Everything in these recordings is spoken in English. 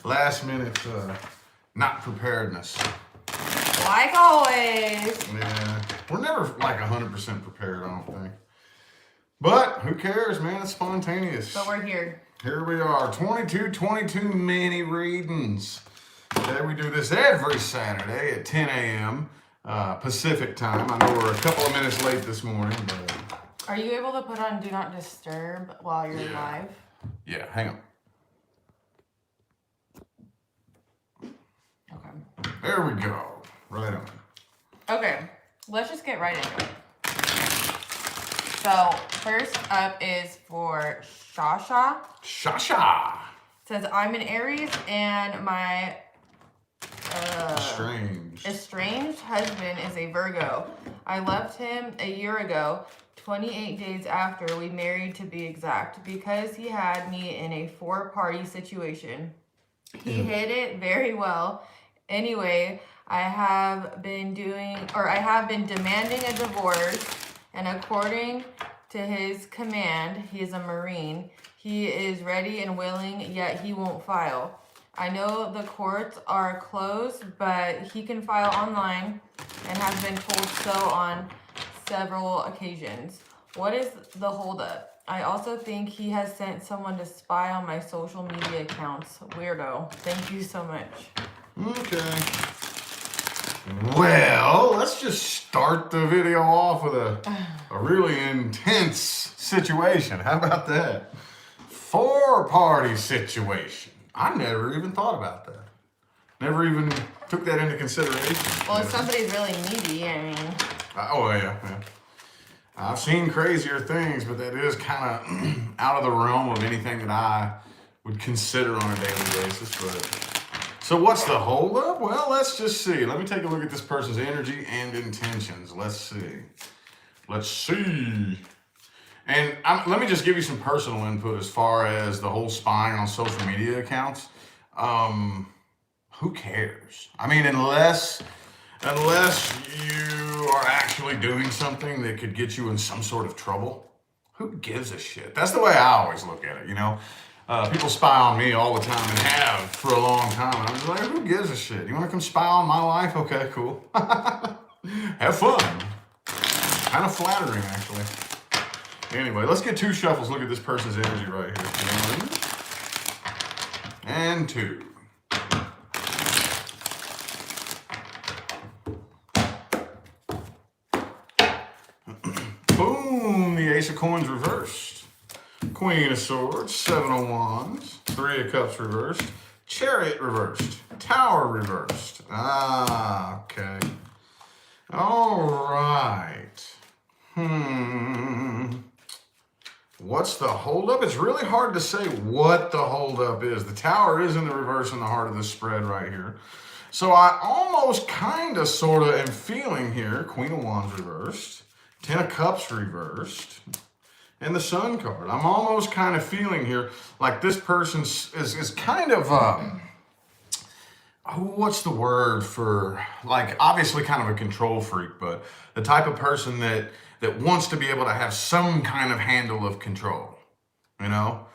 Last minute not preparedness. Like always. Yeah, we're never like 100% prepared, I don't think. But who cares, man? It's spontaneous. But we're here. Here we are, 22 mini readings. Okay, we do this every Saturday at 10 a.m. Pacific time. I know we're a couple of minutes late this morning, but... Are you able to put on Do Not Disturb while you're live? Yeah, hang on. Okay. There we go. Right on. Okay, let's just get right into it. So, first up is for Shasha. Shasha. It says, I'm an Aries and my estranged husband is a Virgo. I left him a year ago, 28 days after we married to be exact, because he had me in a 4-party situation. He hid it very well. Anyway, I have been demanding a divorce, and according to his command, he is a Marine. He is ready and willing, yet he won't file. I know the courts are closed, but he can file online and has been told so on several occasions. What is the holdup? I also think he has sent someone to spy on my social media accounts. Weirdo. Thank you so much. Okay. Well, let's just start the video off with a really intense situation. How about that? 4-party situation. I never even thought about that. Never even took that into consideration. Well, if somebody's really needy, I mean... Oh, yeah. I've seen crazier things, but that is kind of out of the realm of anything that I would consider on a daily basis. But so what's the holdup? Well, let's just see. Let me take a look at this person's energy and intentions. Let's see. And let me just give you some personal input as far as the whole spying on social media accounts. Who cares? I mean, unless you are actually doing something that could get you in some sort of trouble, who gives a shit? That's the way I always look at it, you know? People spy on me all the time and have for a long time. And I'm just like, who gives a shit? You want to come spy on my life? Okay, cool. Have fun. Kind of flattering, actually. Anyway, let's get 2 shuffles. Look at this person's energy right here. 1 and 2. Boom, the Ace of Coins reversed. Queen of Swords, 7 of Wands, 3 of Cups reversed, Chariot reversed, Tower reversed. Okay. All right. What's the holdup? It's really hard to say what the holdup is. The Tower is in the reverse in the heart of this spread right here. So I almost kind of sort of am feeling here, Queen of Wands reversed, 10 of Cups reversed, and the Sun card. I'm almost kind of feeling here like this person is kind of, what's the word for, like, obviously kind of a control freak, but the type of person that wants to be able to have some kind of handle of control, you know?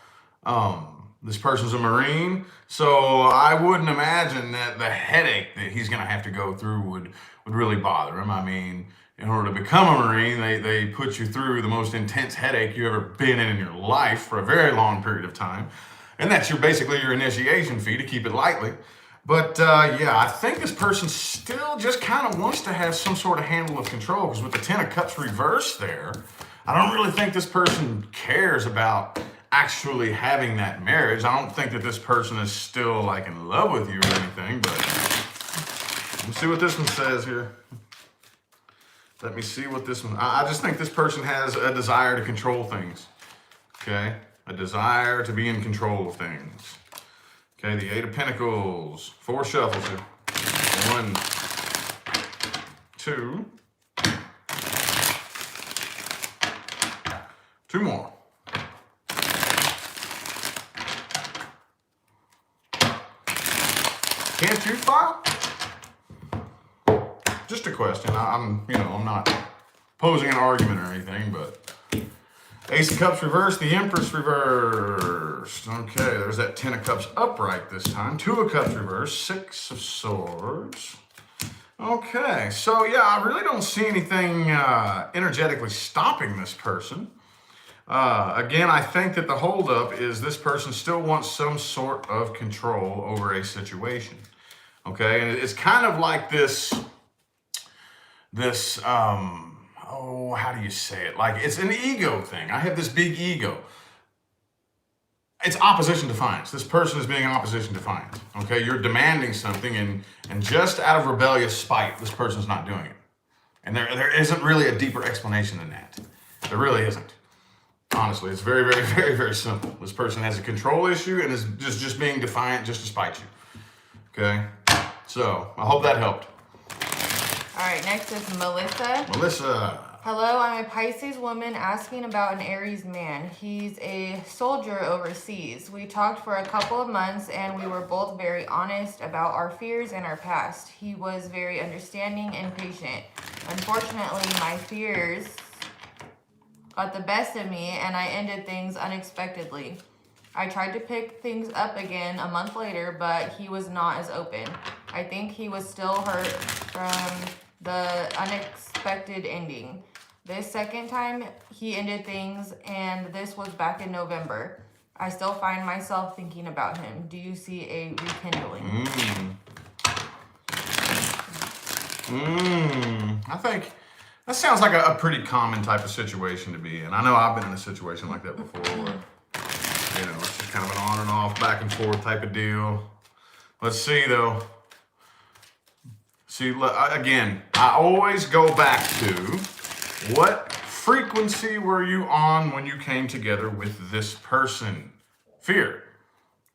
This person's a Marine, so I wouldn't imagine that the headache that he's gonna have to go through would really bother him. I mean, in order to become a Marine, they put you through the most intense headache you've ever been in your life for a very long period of time. And that's basically your initiation fee, to keep it lightly. But yeah, I think this person still just kind of wants to have some sort of handle of control, because with the 10 of Cups reversed there, I don't really think this person cares about actually having that marriage. I don't think that this person is still like in love with you or anything, but let's see what this one says here. Let me see what this one... I just think this person has a desire to control things. Okay? A desire to be in control of things. Okay, the 8 of Pentacles. 4 shuffles here. 1, 2. 2 more. Can't you file? Just a question. I'm not posing an argument or anything, but Ace of Cups reversed, the Empress reversed. Okay, there's that Ten of Cups upright this time. Two of Cups reversed, Six of Swords. Okay, so yeah, I really don't see anything energetically stopping this person. Again, I think that the holdup is this person still wants some sort of control over a situation. Okay, and it's kind of like this, how do you say it? Like it's an ego thing. I have this big ego. It's opposition defiance. This person is being opposition defiant. Okay, you're demanding something, and just out of rebellious spite, this person's not doing it. And there isn't really a deeper explanation than that. There really isn't. Honestly, it's very, very, very, very simple. This person has a control issue and is just being defiant just to spite you. Okay, so I hope that helped. All right, next is Melissa. Melissa. Hello, I'm a Pisces woman asking about an Aries man. He's a soldier overseas. We talked for a couple of months and we were both very honest about our fears and our past. He was very understanding and patient. Unfortunately, my fears got the best of me and I ended things unexpectedly. I tried to pick things up again a month later, but he was not as open. I think he was still hurt from the unexpected ending. This second time, he ended things, and this was back in November. I still find myself thinking about him. Do you see a rekindling? I think that sounds like a pretty common type of situation to be in. I know I've been in a situation like that before where, it's just kind of an on and off, back and forth type of deal. Let's see, though. See, again, I always go back to what frequency were you on when you came together with this person? Fear.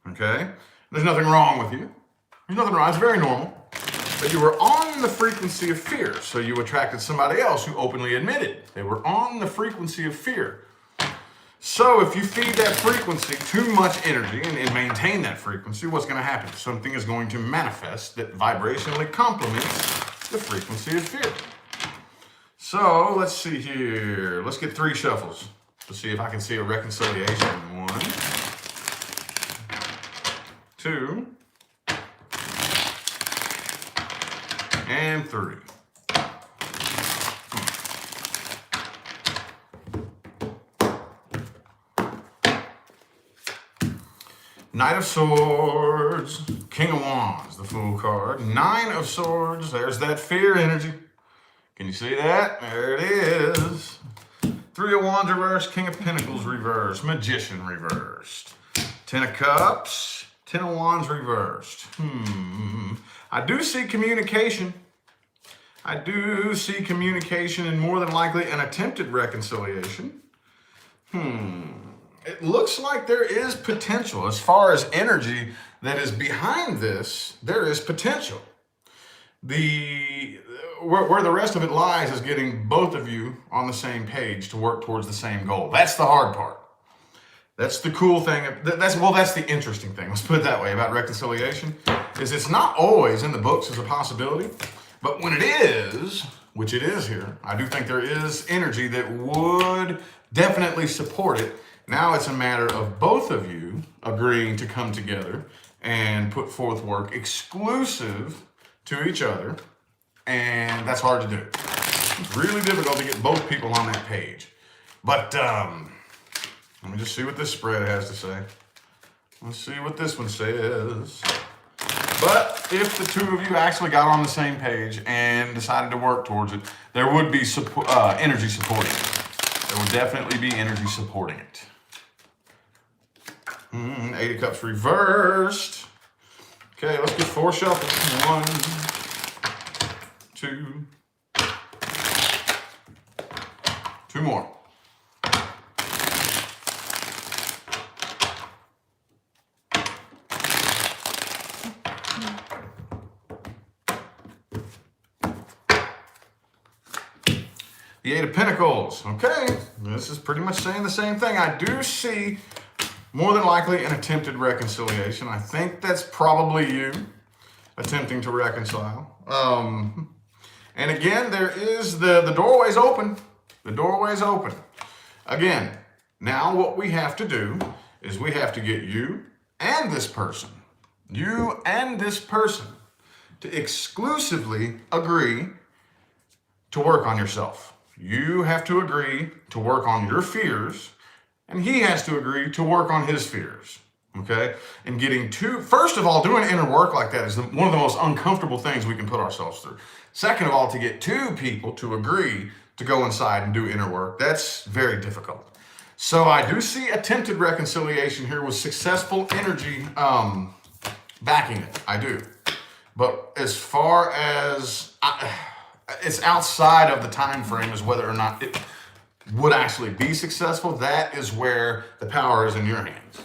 Okay? There's nothing wrong with you. There's nothing wrong. It's very normal. But you were on the frequency of fear. So you attracted somebody else who openly admitted they were on the frequency of fear. So if you feed that frequency too much energy and maintain that frequency, what's going to happen? Something is going to manifest that vibrationally complements the frequency of fear. So let's see here. Let's get 3 shuffles to see if I can see a reconciliation. 1, 2, and 3. Knight of Swords, King of Wands, the Fool card. 9 of Swords, there's that fear energy. Can you see that? There it is. 3 of Wands reversed, King of Pentacles reversed, Magician reversed. 10 of Cups, 10 of Wands reversed. I do see communication. I do see communication and more than likely an attempted reconciliation. It looks like there is potential. As far as energy that is behind this, there is potential. Where the rest of it lies is getting both of you on the same page to work towards the same goal. That's the hard part. That's the cool thing. That's the interesting thing. Let's put it that way about reconciliation. Is it's not always in the books as a possibility, but when it is, which it is here, I do think there is energy that would definitely support it. Now it's a matter of both of you agreeing to come together and put forth work exclusive to each other. And that's hard to do. It's really difficult to get both people on that page. But let me just see what this spread has to say. Let's see what this one says. But if the two of you actually got on the same page and decided to work towards it, there would be energy supporting it. There would definitely be energy supporting it. 8 of Cups reversed. Okay, let's get 4 shuffles. 1, 2, 2 more. The 8 of Pentacles. Okay, this is pretty much saying the same thing. I do see more than likely an attempted reconciliation. I think that's probably you attempting to reconcile. And again, there is the doorway's open. The doorway's open. Again, Now what we have to do is we have to get you and this person to exclusively agree to work on yourself. You have to agree to work on your fears, and he has to agree to work on his fears. Okay? And first of all, doing inner work like that is one of the most uncomfortable things we can put ourselves through. Second of all, to get two people to agree to go inside and do inner work, that's very difficult. So I do see attempted reconciliation here with successful energy backing it. I do. But as far as it's outside of the time frame as whether or not it would actually be successful, that is where the power is in your hands.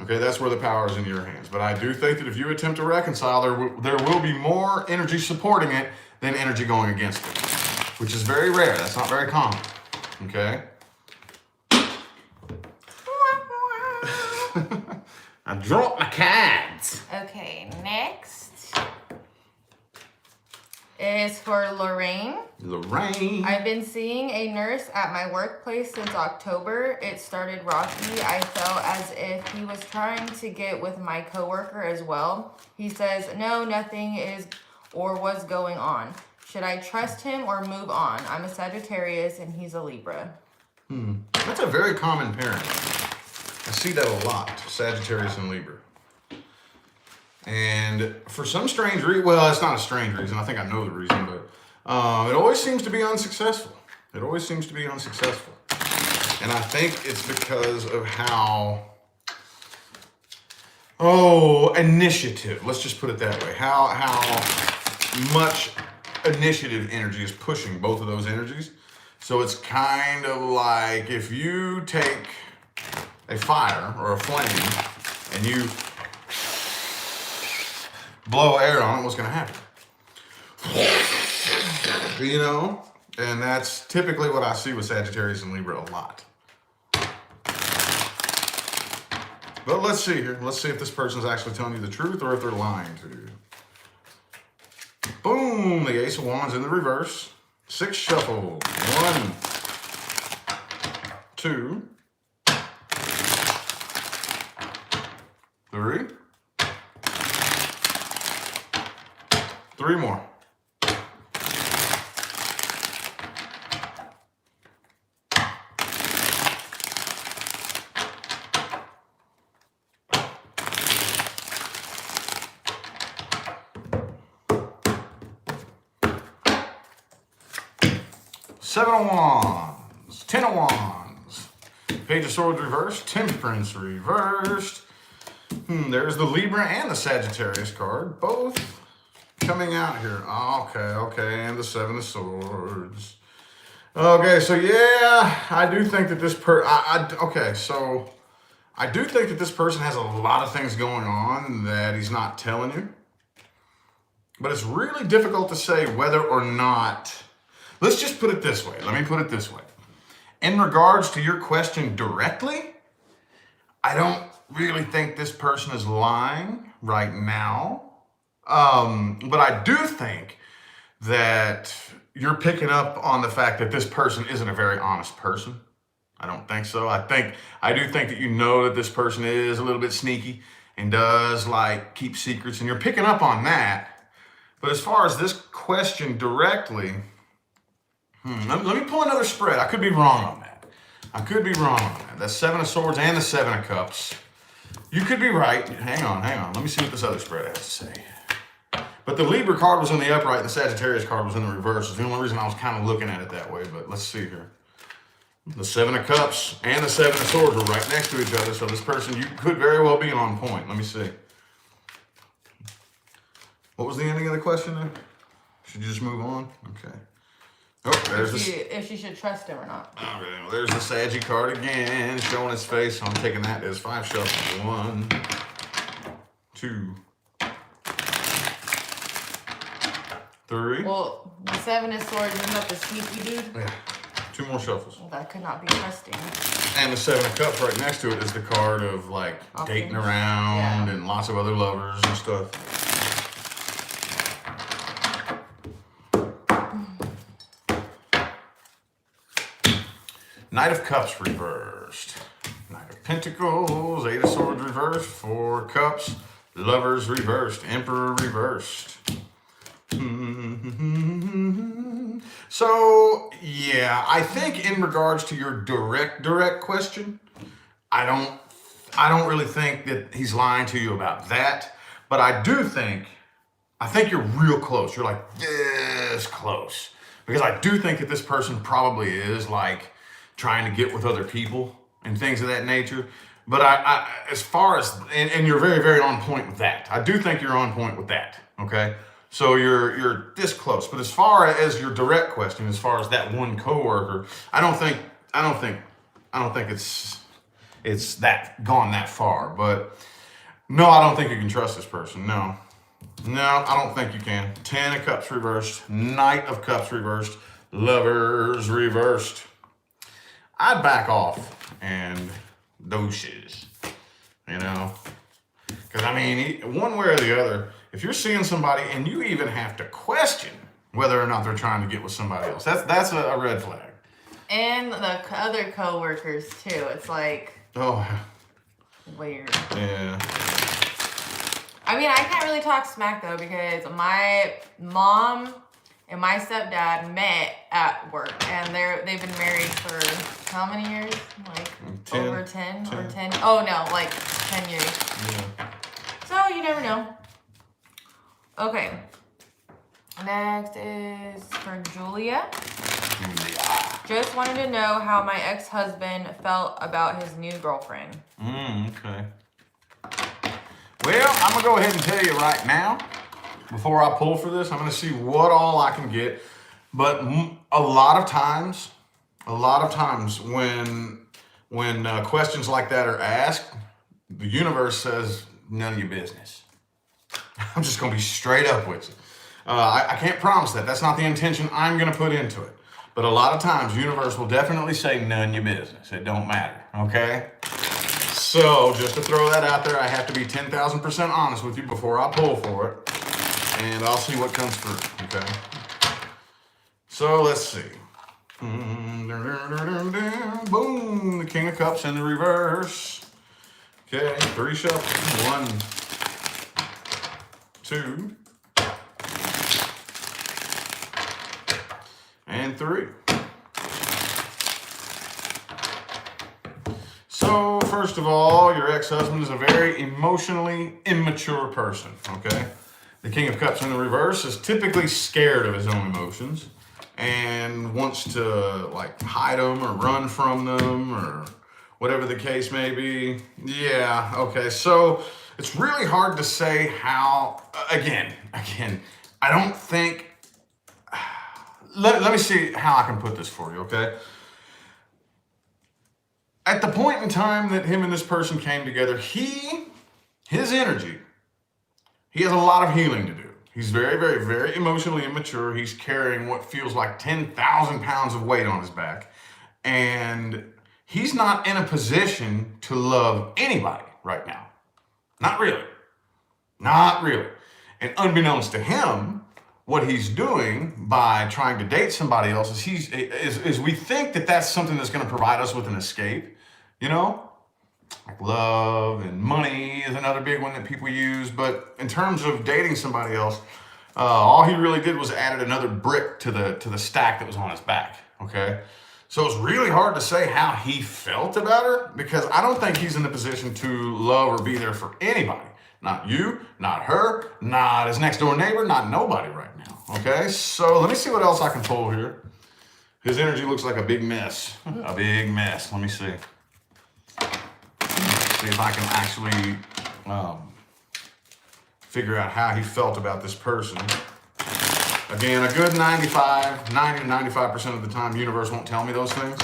Okay, that's where the power is in your hands. But I do think that if you attempt to reconcile, there will be more energy supporting it than energy going against it, which is very rare. That's not very common. Okay? I dropped my cards. Okay, next is for Lorraine. Lorraine. I've been seeing a nurse at my workplace since October. It started rocky. I felt as if he was trying to get with my coworker as well. He says, no, nothing is or was going on. Should I trust him or move on? I'm a Sagittarius and he's a Libra. That's a very common pairing. I see that a lot, Sagittarius and Libra. And for some strange reason, well, it's not a strange reason. I think I know the reason, but it always seems to be unsuccessful. It always seems to be unsuccessful. And I think it's because of how, initiative. Let's just put it that way. How much initiative energy is pushing both of those energies. So it's kind of like if you take a fire or a flame and you blow air on it, what's going to happen? You know? And that's typically what I see with Sagittarius and Libra a lot. But let's see here. Let's see if this person's actually telling you the truth or if they're lying to you. Boom! The Ace of Wands in the reverse. 6 shuffle. 1, 2, 3. 3 more. Seven of Wands, 10 of Wands, Page of Swords reversed, Temperance reversed. There's the Libra and the Sagittarius card, both coming out here. Okay, and the Seven of Swords. Okay, so yeah, I do think that this I do think that this person has a lot of things going on that he's not telling you. But it's really difficult to say whether or not. Let's just put it this way. Let me put it this way. In regards to your question directly, I don't really think this person is lying right now. But I do think that you're picking up on the fact that this person isn't a very honest person. I don't think so. I do think that you know that this person is a little bit sneaky and does like keep secrets, and you're picking up on that. But as far as this question directly, let me pull another spread. I could be wrong on that. That's 7 of Swords and the 7 of Cups. You could be right. Hang on. Let me see what this other spread has to say. But the Libra card was in the upright and the Sagittarius card was in the reverse. It's the only reason I was kind of looking at it that way, but let's see here. The 7 of Cups and the 7 of Swords are right next to each other, so this person, you could very well be on point. Let me see. What was the ending of the question there? Should you just move on? Okay. Oh, there's if she should trust him or not. Okay, well, there's the Saggy card again, showing his face. So I'm taking that as 5 shuffles. 1, 2, 3. Well, the 7 of Swords isn't that the sneaky dude? Yeah. 2 more shuffles. Well, that could not be trusting. And the 7 of Cups right next to it is the card of like dating around and lots of other lovers and stuff. Knight of Cups reversed. Knight of Pentacles, Eight of Swords reversed, Four of Cups, Lovers reversed, Emperor reversed. So, yeah, I think in regards to your direct question, I don't really think that he's lying to you about that, but I think you're real close. You're like this close. Because I do think that this person probably is like trying to get with other people and things of that nature. But I as far as, and you're very, very on point with that. I do think you're on point with that. Okay. So you're this close. But as far as your direct question, as far as that one coworker, I don't think it's that gone that far. But no, I don't think you can trust this person. No, I don't think you can. Ten of Cups reversed, Knight of Cups reversed, Lovers reversed. I'd back off and doses, you know? Because, I mean, one way or the other, if you're seeing somebody and you even have to question whether or not they're trying to get with somebody else, that's a red flag. And the other co-workers, too. It's like... Oh. Weird. Yeah. I mean, I can't really talk smack, though, because my mom and my stepdad met at work, and they've been married for how many years? Like 10, over 10 or 10? Oh, no, like 10 years. Yeah. So, you never know. Okay. Next is for Julia. Just wanted to know how my ex-husband felt about his new girlfriend. Okay. Well, I'm going to go ahead and tell you right now, before I pull for this, I'm going to see what all I can get. But a lot of times when questions like that are asked, the universe says, none of your business. I'm just going to be straight up with you. I can't promise that. That's not the intention I'm going to put into it. But a lot of times, the universe will definitely say, none of your business. It don't matter, okay? So, just to throw that out there, I have to be 10,000% honest with you before I pull for it. And I'll see what comes through, okay? So, let's see. Boom, the King of Cups in the reverse. Okay, 3 shuffles. 1, 2, and 3. So, first of all, your ex-husband is a very emotionally immature person, okay? The King of Cups in the reverse is typically scared of his own emotions and wants to, like, hide them or run from them or whatever the case may be. Yeah, okay, so it's really hard to say how, again, I don't think, let me see how I can put this for you, okay? At the point in time that him and this person came together, his energy, he has a lot of healing to do. He's very, very, very emotionally immature. He's carrying what feels like 10,000 pounds of weight on his back. And he's not in a position to love anybody right now. Not really. Not really. And unbeknownst to him, what he's doing by trying to date somebody else is we think that that's something that's going to provide us with an escape, you know? Like love and money is another big one that people use. But in terms of dating somebody else, all he really did was added another brick to the stack that was on his back, okay? So it's really hard to say how he felt about her because I don't think he's in the position to love or be there for anybody. Not you, not her, not his next door neighbor, not nobody right now, okay? So let me see what else I can pull here. His energy looks like a big mess. A big mess. Let me see. See if I can actually figure out how he felt about this person. Again, a good 90 to 95% of the time, the universe won't tell me those things.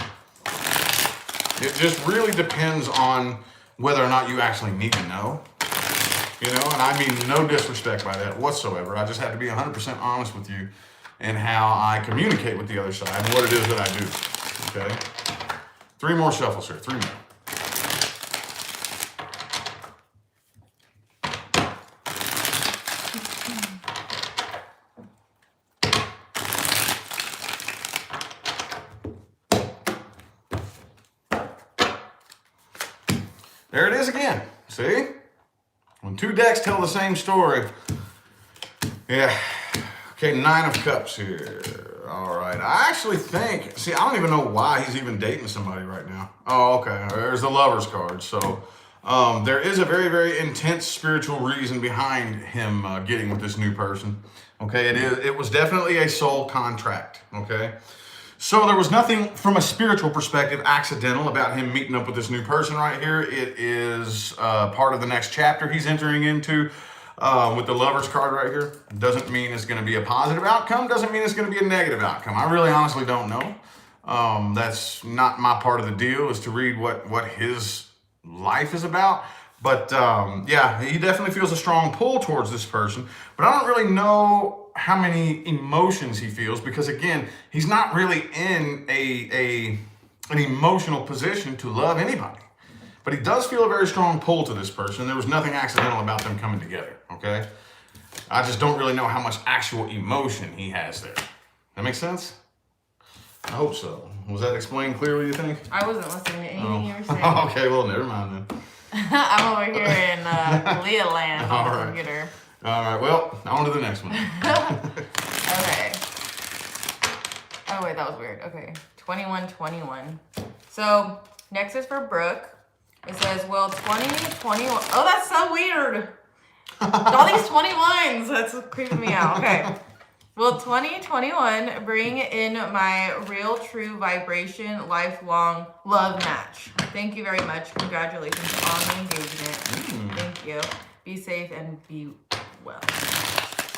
It just really depends on whether or not you actually need to know. You know, and I mean no disrespect by that whatsoever. I just have to be 100% honest with you in how I communicate with the other side and what it is that I do. Okay? 3 more shuffles here. 3 more. is again. See? When two decks tell the same story. Yeah. Okay, 9 of Cups here. All right. I actually think, see, I don't even know why he's even dating somebody right now. Oh, okay. There's the Lover's card. So there is a very, very intense spiritual reason behind him getting with this new person. Okay, it was definitely a soul contract. Okay. So there was nothing from a spiritual perspective accidental about him meeting up with this new person right here. It is part of the next chapter he's entering into with the Lover's card right here. Doesn't mean it's going to be a positive outcome. Doesn't mean it's going to be a negative outcome. I really honestly don't know. That's not my part of the deal, is to read what his life is about. But yeah, he definitely feels a strong pull towards this person. But I don't really know how many emotions he feels, because again, he's not really in an emotional position to love anybody. But he does feel a very strong pull to this person. There was nothing accidental about them coming together, okay? I just don't really know how much actual emotion he has there. That make sense? I hope so. Was that explained clearly, you think? I wasn't listening to anything you were saying. Okay, well, never mind then. I'm over here in Leah land on the computer. All right, well, on to the next one. Okay. Oh, wait, that was weird. Okay. 2121. So, next is for Brooke. It says, will 2021... Oh, that's so weird. All these 21s. That's creeping me out. Okay. Will 2021 bring in my real, true vibration, lifelong love match? Thank you very much. Congratulations on the engagement. Thank you. Be safe and be well.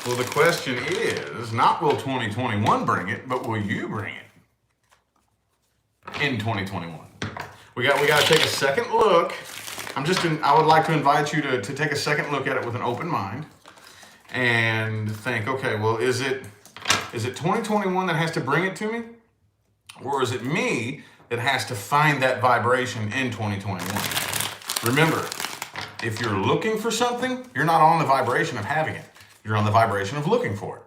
Well, the question is, not will 2021 bring it, but will you bring it in 2021? We got to take a second look. I would like to invite you to take a second look at it with an open mind and think, okay, well, is it 2021 that has to bring it to me? Or is it me that has to find that vibration in 2021? Remember, if you're looking for something, you're not on the vibration of having it. You're on the vibration of looking for it.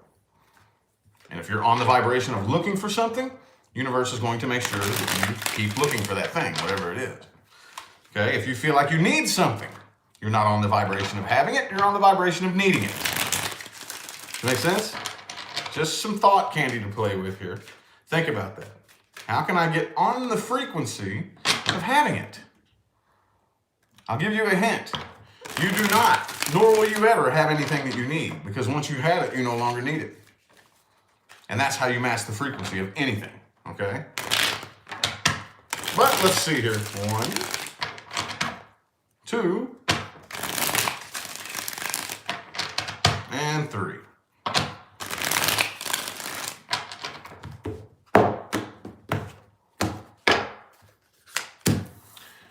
And if you're on the vibration of looking for something, universe is going to make sure that you keep looking for that thing, whatever it is. Okay? If you feel like you need something, you're not on the vibration of having it, you're on the vibration of needing it. Make sense? Just some thought candy to play with here. Think about that. How can I get on the frequency of having it? I'll give you a hint. You do not, nor will you ever have anything that you need, because once you have it, you no longer need it. And that's how you match the frequency of anything, okay? But let's see here. 1, 2, and 3.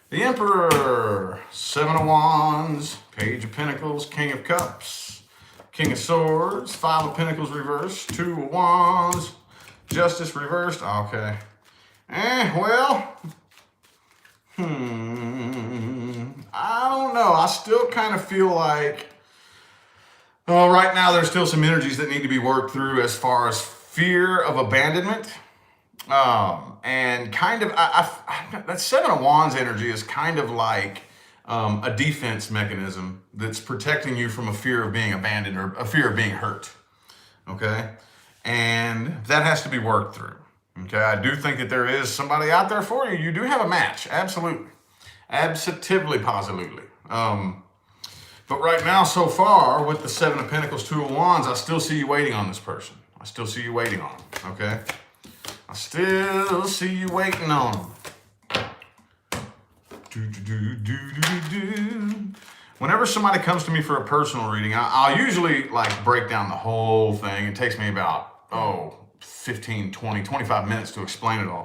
The Emperor, 7 of Wands, Page of Pentacles, King of Cups, King of Swords, 5 of Pentacles reversed, 2 of Wands, Justice reversed. Okay. Well, I don't know. I still kind of feel like, right now there's still some energies that need to be worked through as far as fear of abandonment. And kind of, that 7 of Wands energy is kind of like a defense mechanism that's protecting you from a fear of being abandoned or a fear of being hurt. Okay? And that has to be worked through. Okay? I do think that there is somebody out there for you. You do have a match. Absolutely. Absolutely, positively. But right now, so far, with the 7 of Pentacles, 2 of Wands, I still see you waiting on this person. I still see you waiting on them. Okay? I still see you waiting on them. Whenever somebody comes to me for a personal reading, I'll usually like break down the whole thing. It takes me about 15, 20, 25 minutes to explain it all.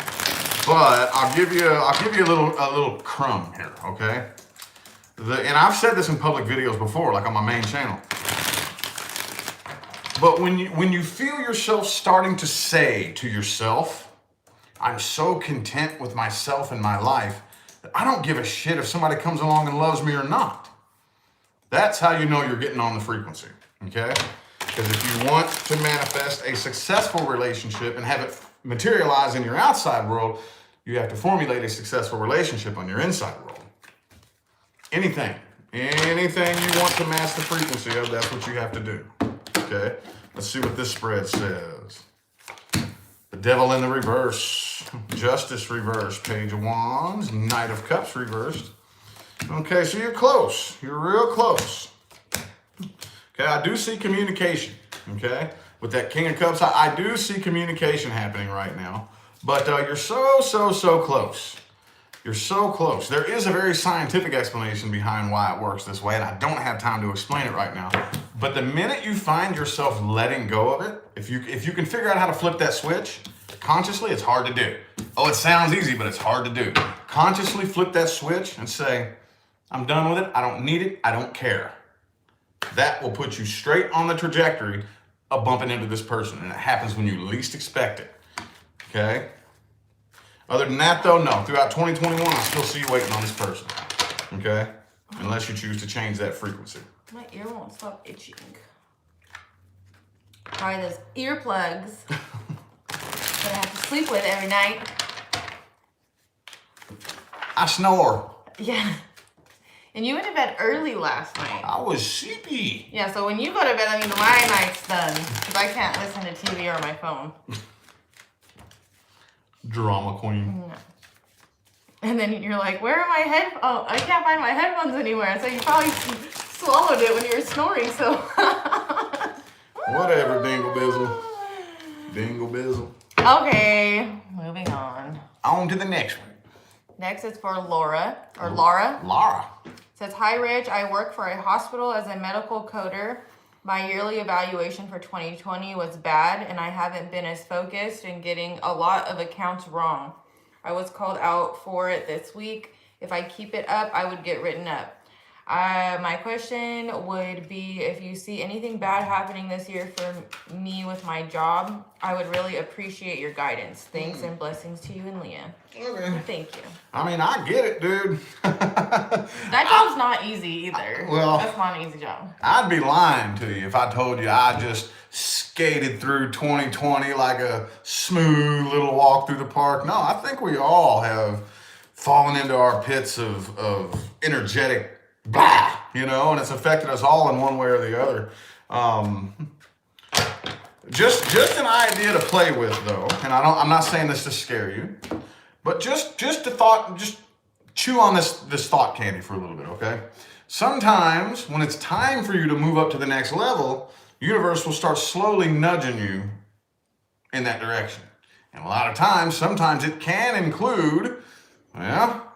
But I'll give you a little crumb here, okay? And I've said this in public videos before, like on my main channel. But when you feel yourself starting to say to yourself, I'm so content with myself and my life that I don't give a shit if somebody comes along and loves me or not. That's how you know you're getting on the frequency, okay? Because if you want to manifest a successful relationship and have it materialize in your outside world, you have to formulate a successful relationship on your inside world. Anything. Anything you want to match the frequency of, that's what you have to do. Okay? Let's see what this spread says. The Devil in the reverse. Justice reversed. Page of Wands. Knight of Cups reversed. Okay, so you're close. You're real close. Okay, I do see communication. Okay? With that King of Cups, I do see communication happening right now. But you're so close. You're so close. There is a very scientific explanation behind why it works this way, and I don't have time to explain it right now. But the minute you find yourself letting go of it, if you can figure out how to flip that switch consciously, it's hard to do. Oh, it sounds easy, but it's hard to do. Consciously flip that switch and say, I'm done with it. I don't need it. I don't care. That will put you straight on the trajectory of bumping into this person, and it happens when you least expect it. Okay? Other than that, though, no. Throughout 2021, I still see you waiting on this person. Okay? Unless you choose to change that frequency. My ear won't stop itching. Try those earplugs that I have to sleep with every night. I snore. Yeah. And you went to bed early last night. I was sleepy. Yeah, so when you go to bed, I mean, my night's done. Because I can't listen to TV or my phone. Drama queen. No. And then you're like, where are my headphones? Oh, I can't find my headphones anywhere. So you probably swallowed it when you were snoring, so. Whatever, Dingle Bizzle. Dingle Bizzle. Okay, moving on. On to the next one. Next is for Laura, or Laura. Laura. It says, hi, Rich. I work for a hospital as a medical coder. My yearly evaluation for 2020 was bad, and I haven't been as focused and getting a lot of accounts wrong. I was called out for it this week. If I keep it up, I would get written up. My question would be, if you see anything bad happening this year for me with my job, I would really appreciate your guidance. Thanks and blessings to you and Leah. Okay. Thank you. I mean, I get it, dude. That job's not easy either. Well, that's not an easy job. I'd be lying to you if I told you I just skated through 2020 like a smooth little walk through the park. No, I think we all have fallen into our pits of energetic blah, you know, and it's affected us all in one way or the other. Just an idea to play with, though, and I'm not saying this to scare you, but just a thought. Just chew on this thought candy for a little bit, okay? Sometimes when it's time for you to move up to the next level, the universe will start slowly nudging you in that direction. And a lot of times, sometimes it can include, well,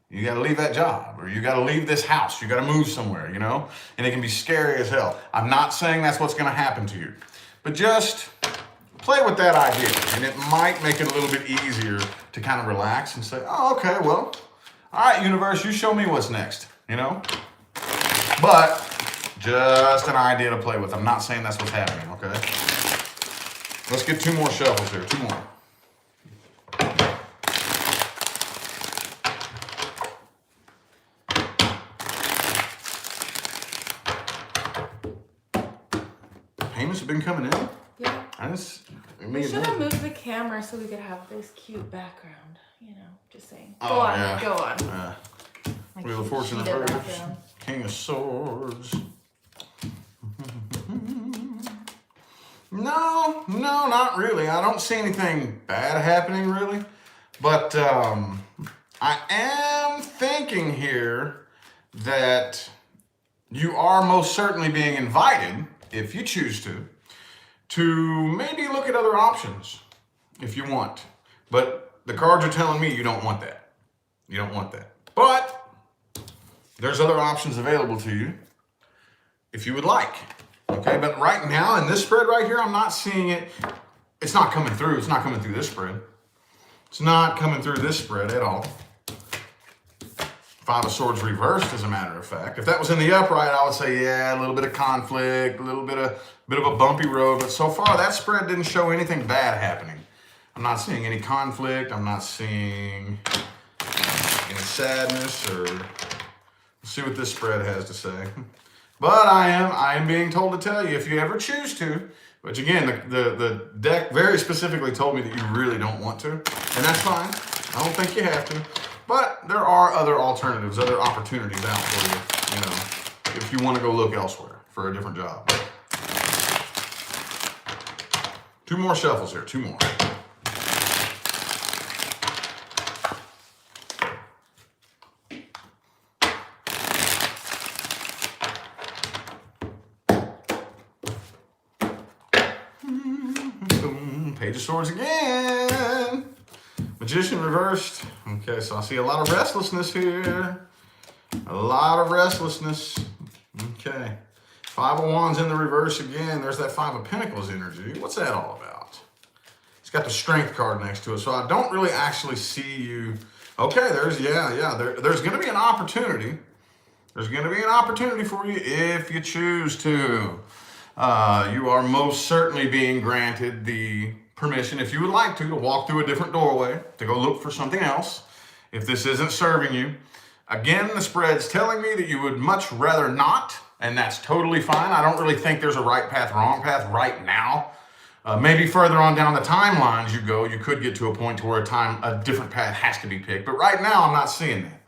you got to leave that job, or you got to leave this house, you got to move somewhere, you know? And it can be scary as hell. I'm not saying that's what's going to happen to you, but just play with that idea, and it might make it a little bit easier to kind of relax and say, oh, okay, well, all right, universe, you show me what's next, you know? But just an idea to play with. I'm not saying that's what's happening, okay? Let's get two more shuffles here, two more. Payments have been coming in? Yeah. We should have moved the camera so we could have this cute background, you know, just saying. Go on. Wheel of Fortune reversed. King of Swords. No, not really. I don't see anything bad happening, really. But I am thinking here that you are most certainly being invited, if you choose to maybe look at other options if you want. But the cards are telling me you don't want that. You don't want that. But there's other options available to you if you would like. Okay, but right now in this spread right here, I'm not seeing it. It's not coming through. It's not coming through this spread. It's not coming through this spread at all. Five of Swords reversed, as a matter of fact. If that was in the upright, I would say, yeah, a little bit of conflict, a little bit of a bumpy road. But so far, that spread didn't show anything bad happening. I'm not seeing any conflict. I'm not seeing any sadness, or let's see what this spread has to say. But I am being told to tell you, if you ever choose to, which again, the deck very specifically told me that you really don't want to, and that's fine. I don't think you have to. But there are other alternatives, other opportunities out for you, you know, if you want to go look elsewhere for a different job. 2 more shuffles here, 2 more. Page of Swords again. Magician reversed. Okay, so I see a lot of restlessness here. A lot of restlessness. Okay. 5 of Wands in the reverse again. There's that 5 of Pentacles energy. What's that all about? It's got the Strength card next to it, so I don't really actually see you. Okay, there's going to be an opportunity. There's going to be an opportunity for you if you choose to. You are most certainly being granted the permission, if you would like to walk through a different doorway, to go look for something else, if this isn't serving you. Again, the spread's telling me that you would much rather not, and that's totally fine. I don't really think there's a right path, wrong path right now. Maybe further on down the timelines you go, you could get to a point to where a different path has to be picked. But right now, I'm not seeing that.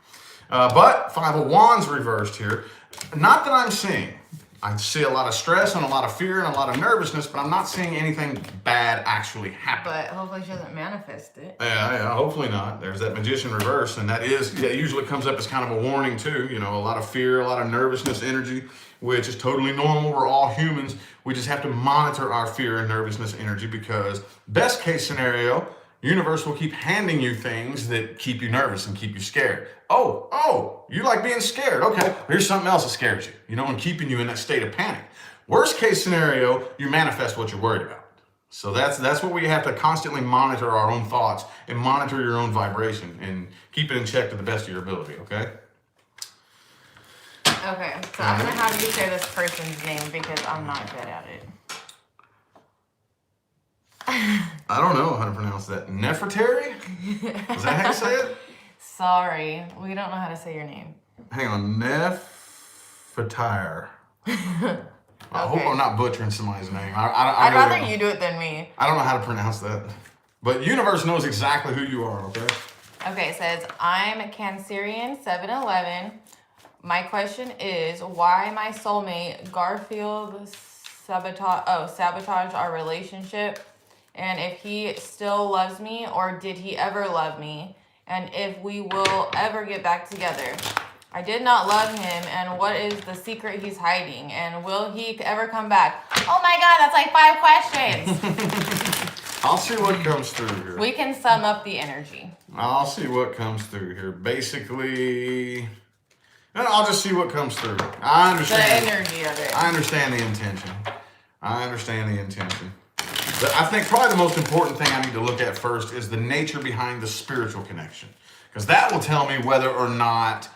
But 5 of Wands reversed here. Not that I'm seeing. I see a lot of stress and a lot of fear and a lot of nervousness, but I'm not seeing anything bad actually happen. But hopefully she doesn't manifest it. Yeah, hopefully not. There's that Magician reverse, and that usually comes up as kind of a warning too. You know, a lot of fear, a lot of nervousness energy, which is totally normal. We're all humans. We just have to monitor our fear and nervousness energy, because best case scenario, universe will keep handing you things that keep you nervous and keep you scared. Oh, you like being scared. Okay, here's something else that scares you, you know, and keeping you in that state of panic. Worst case scenario, you manifest what you're worried about. So that's what we have to constantly monitor our own thoughts and monitor your own vibration and keep it in check to the best of your ability, okay? Okay, so I'm going to have you say this person's name because I'm not good at it. I don't know how to pronounce that. Nefertari? Is that how you say it? Sorry, we don't know how to say your name. Hang on, Nefertari. I hope I'm not butchering somebody's name. I'd rather you do it than me. I don't know how to pronounce that. But universe knows exactly who you are, okay? Okay, it says, I'm Cancerian 711. My question is, why my soulmate Garfield sabotage our relationship? And if he still loves me, or did he ever love me? And if we will ever get back together. I did not love him, and what is the secret he's hiding? And will he ever come back? Oh my God, that's like 5 questions. I'll see what comes through here. We can sum up the energy. I'll see what comes through here. Basically, I'll just see what comes through. I understand the energy of it. I understand the intention. But I think probably the most important thing I need to look at first is the nature behind the spiritual connection. Because that will tell me whether or not,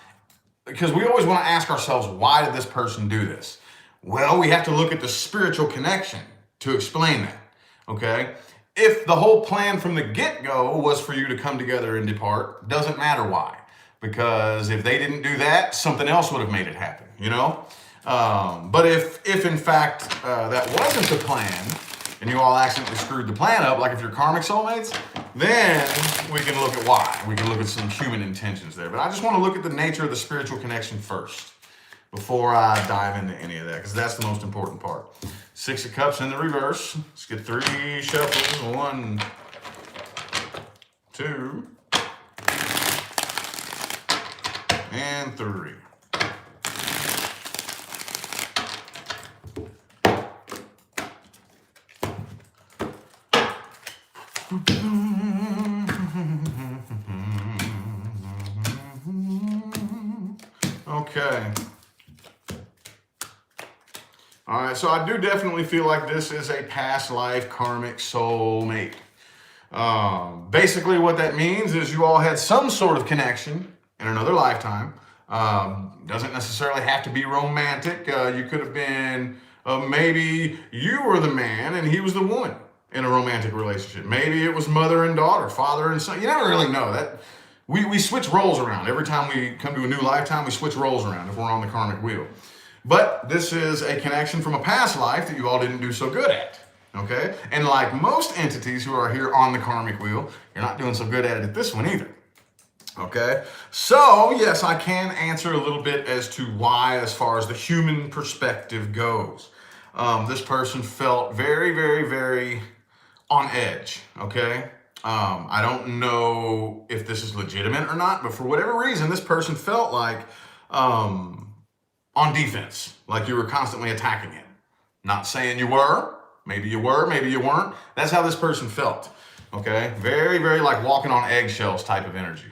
because we always want to ask ourselves, why did this person do this? Well, we have to look at the spiritual connection to explain that, okay? If the whole plan from the get-go was for you to come together and depart, doesn't matter why. Because if they didn't do that, something else would have made it happen, you know? But if in fact that wasn't the plan, and you all accidentally screwed the plan up, like if you're karmic soulmates, then we can look at why. We can look at some human intentions there. But I just want to look at the nature of the spiritual connection first before I dive into any of that, because that's the most important part. 6 of Cups in the reverse. Let's get 3 shuffles. 1, 2, and 3. Okay. All right, so I do definitely feel like this is a past life karmic soulmate. Basically what that means is you all had some sort of connection in another lifetime. Doesn't necessarily have to be romantic. You could have been, maybe you were the man and he was the woman in a romantic relationship. Maybe it was mother and daughter, father and son. You never really know. That we switch roles around. Every time we come to a new lifetime, we switch roles around if we're on the karmic wheel. But this is a connection from a past life that you all didn't do so good at, okay? And like most entities who are here on the karmic wheel, you're not doing so good at it at this one either. Okay, so yes, I can answer a little bit as to why, as far as the human perspective goes. This person felt very, very, very on edge. Okay, I don't know if this is legitimate or not, but for whatever reason, this person felt like on defense, like you were constantly attacking him. Not saying you were. Maybe you were, maybe you weren't. That's how this person felt. Okay, very, very like walking on eggshells type of energy.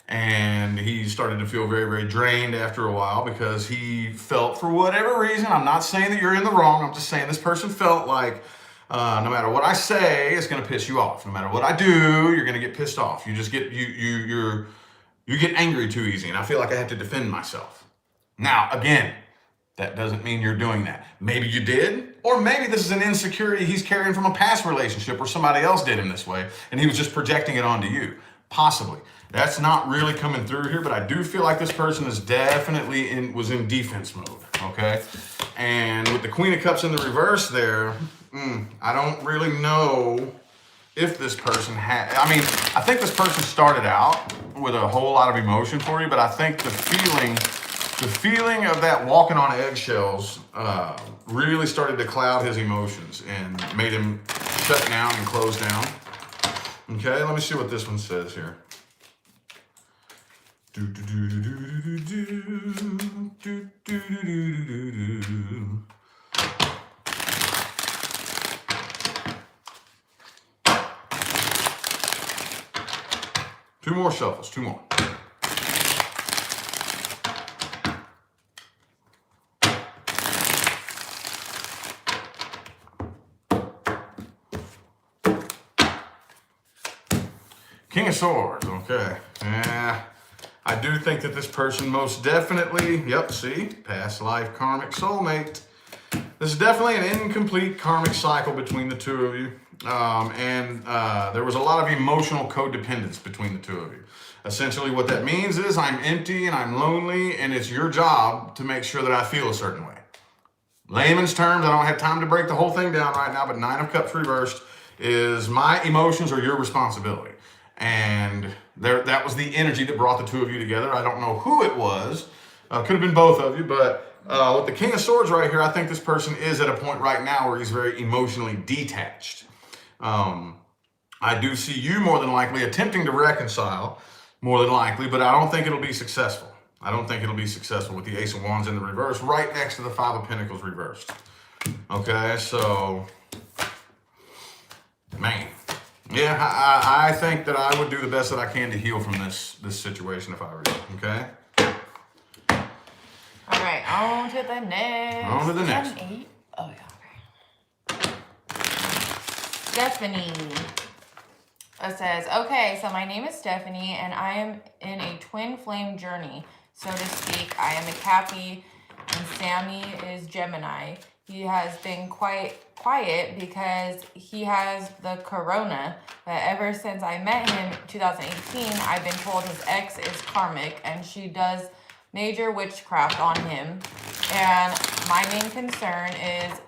And he started to feel very, very drained after a while because he felt, for whatever reason, I'm not saying that you're in the wrong, I'm just saying this person felt like no matter what I say, it's going to piss you off. No matter what I do, you're going to get pissed off. You just get you get angry too easy, and I feel like I have to defend myself. Now, again, that doesn't mean you're doing that. Maybe you did, or maybe this is an insecurity he's carrying from a past relationship where somebody else did him this way, and he was just projecting it onto you. Possibly. That's not really coming through here, but I do feel like this person is definitely was in defense mode, okay? And with the Queen of Cups in the reverse there, I don't really know if this person had, I mean, I think this person started out with a whole lot of emotion for you, but I think the feeling of that walking on eggshells really started to cloud his emotions and made him shut down and close down. Okay, let me see what this one says here. Two more shuffles, two more. King of Swords, okay. Yeah, I do think that this person most definitely, yep, see, past life karmic soulmate. This is definitely an incomplete karmic cycle between the two of you. There was a lot of emotional codependence between the two of you. Essentially what that means is I'm empty and I'm lonely, and it's your job to make sure that I feel a certain way. Layman's terms, I don't have time to break the whole thing down right now, but Nine of Cups reversed is my emotions are your responsibility. And that was the energy that brought the two of you together. I don't know who it was. Could have been both of you, but with the King of Swords right here, I think this person is at a point right now where he's very emotionally detached. I do see you more than likely attempting to reconcile, more than likely, but I don't think it'll be successful. I don't think it'll be successful with the Ace of Wands in the reverse, right next to the Five of Pentacles reversed. Okay, so, man. Yeah, I think that I would do the best that I can to heal from this situation if I were you, okay? All right, on to the next. On to the next. 10, 8. Oh, yeah, okay. Stephanie. It says, okay, so my name is Stephanie, and I am in a twin flame journey, so to speak. I am a Cappy, and Sammy is Gemini. He has been quite quiet because he has the corona, but ever since I met him in 2018, I've been told his ex is karmic, and she does major witchcraft on him. And my main concern is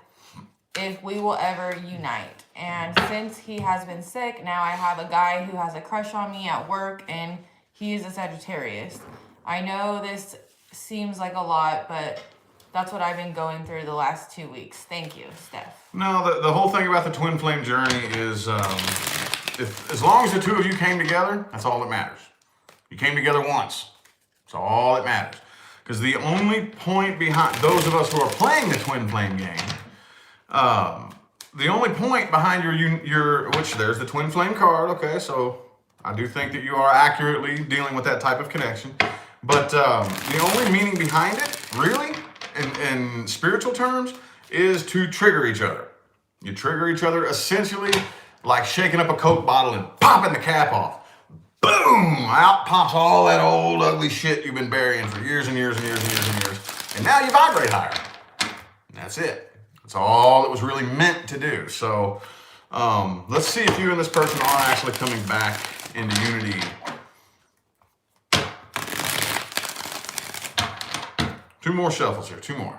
if we will ever unite. And since he has been sick, now I have a guy who has a crush on me at work, and he's a Sagittarius. I know this seems like a lot, but that's what I've been going through the last 2 weeks. Thank you, Steph. No, the whole thing about the twin flame journey is as long as the two of you came together, that's all that matters. You came together once. That's all that matters. Because the only point behind those of us who are playing the twin flame game, the only point behind your which there's the twin flame card, okay, so I do think that you are accurately dealing with that type of connection. But the only meaning behind it, really, in spiritual terms, is to trigger each other. You trigger each other essentially like shaking up a Coke bottle and popping the cap off. Boom! Out pops all that old ugly shit you've been burying for years and years and years and years and years. And now you vibrate higher. And that's it. That's all it was really meant to do. So let's see if you and this person are actually coming back into unity. Two more shuffles here, two more.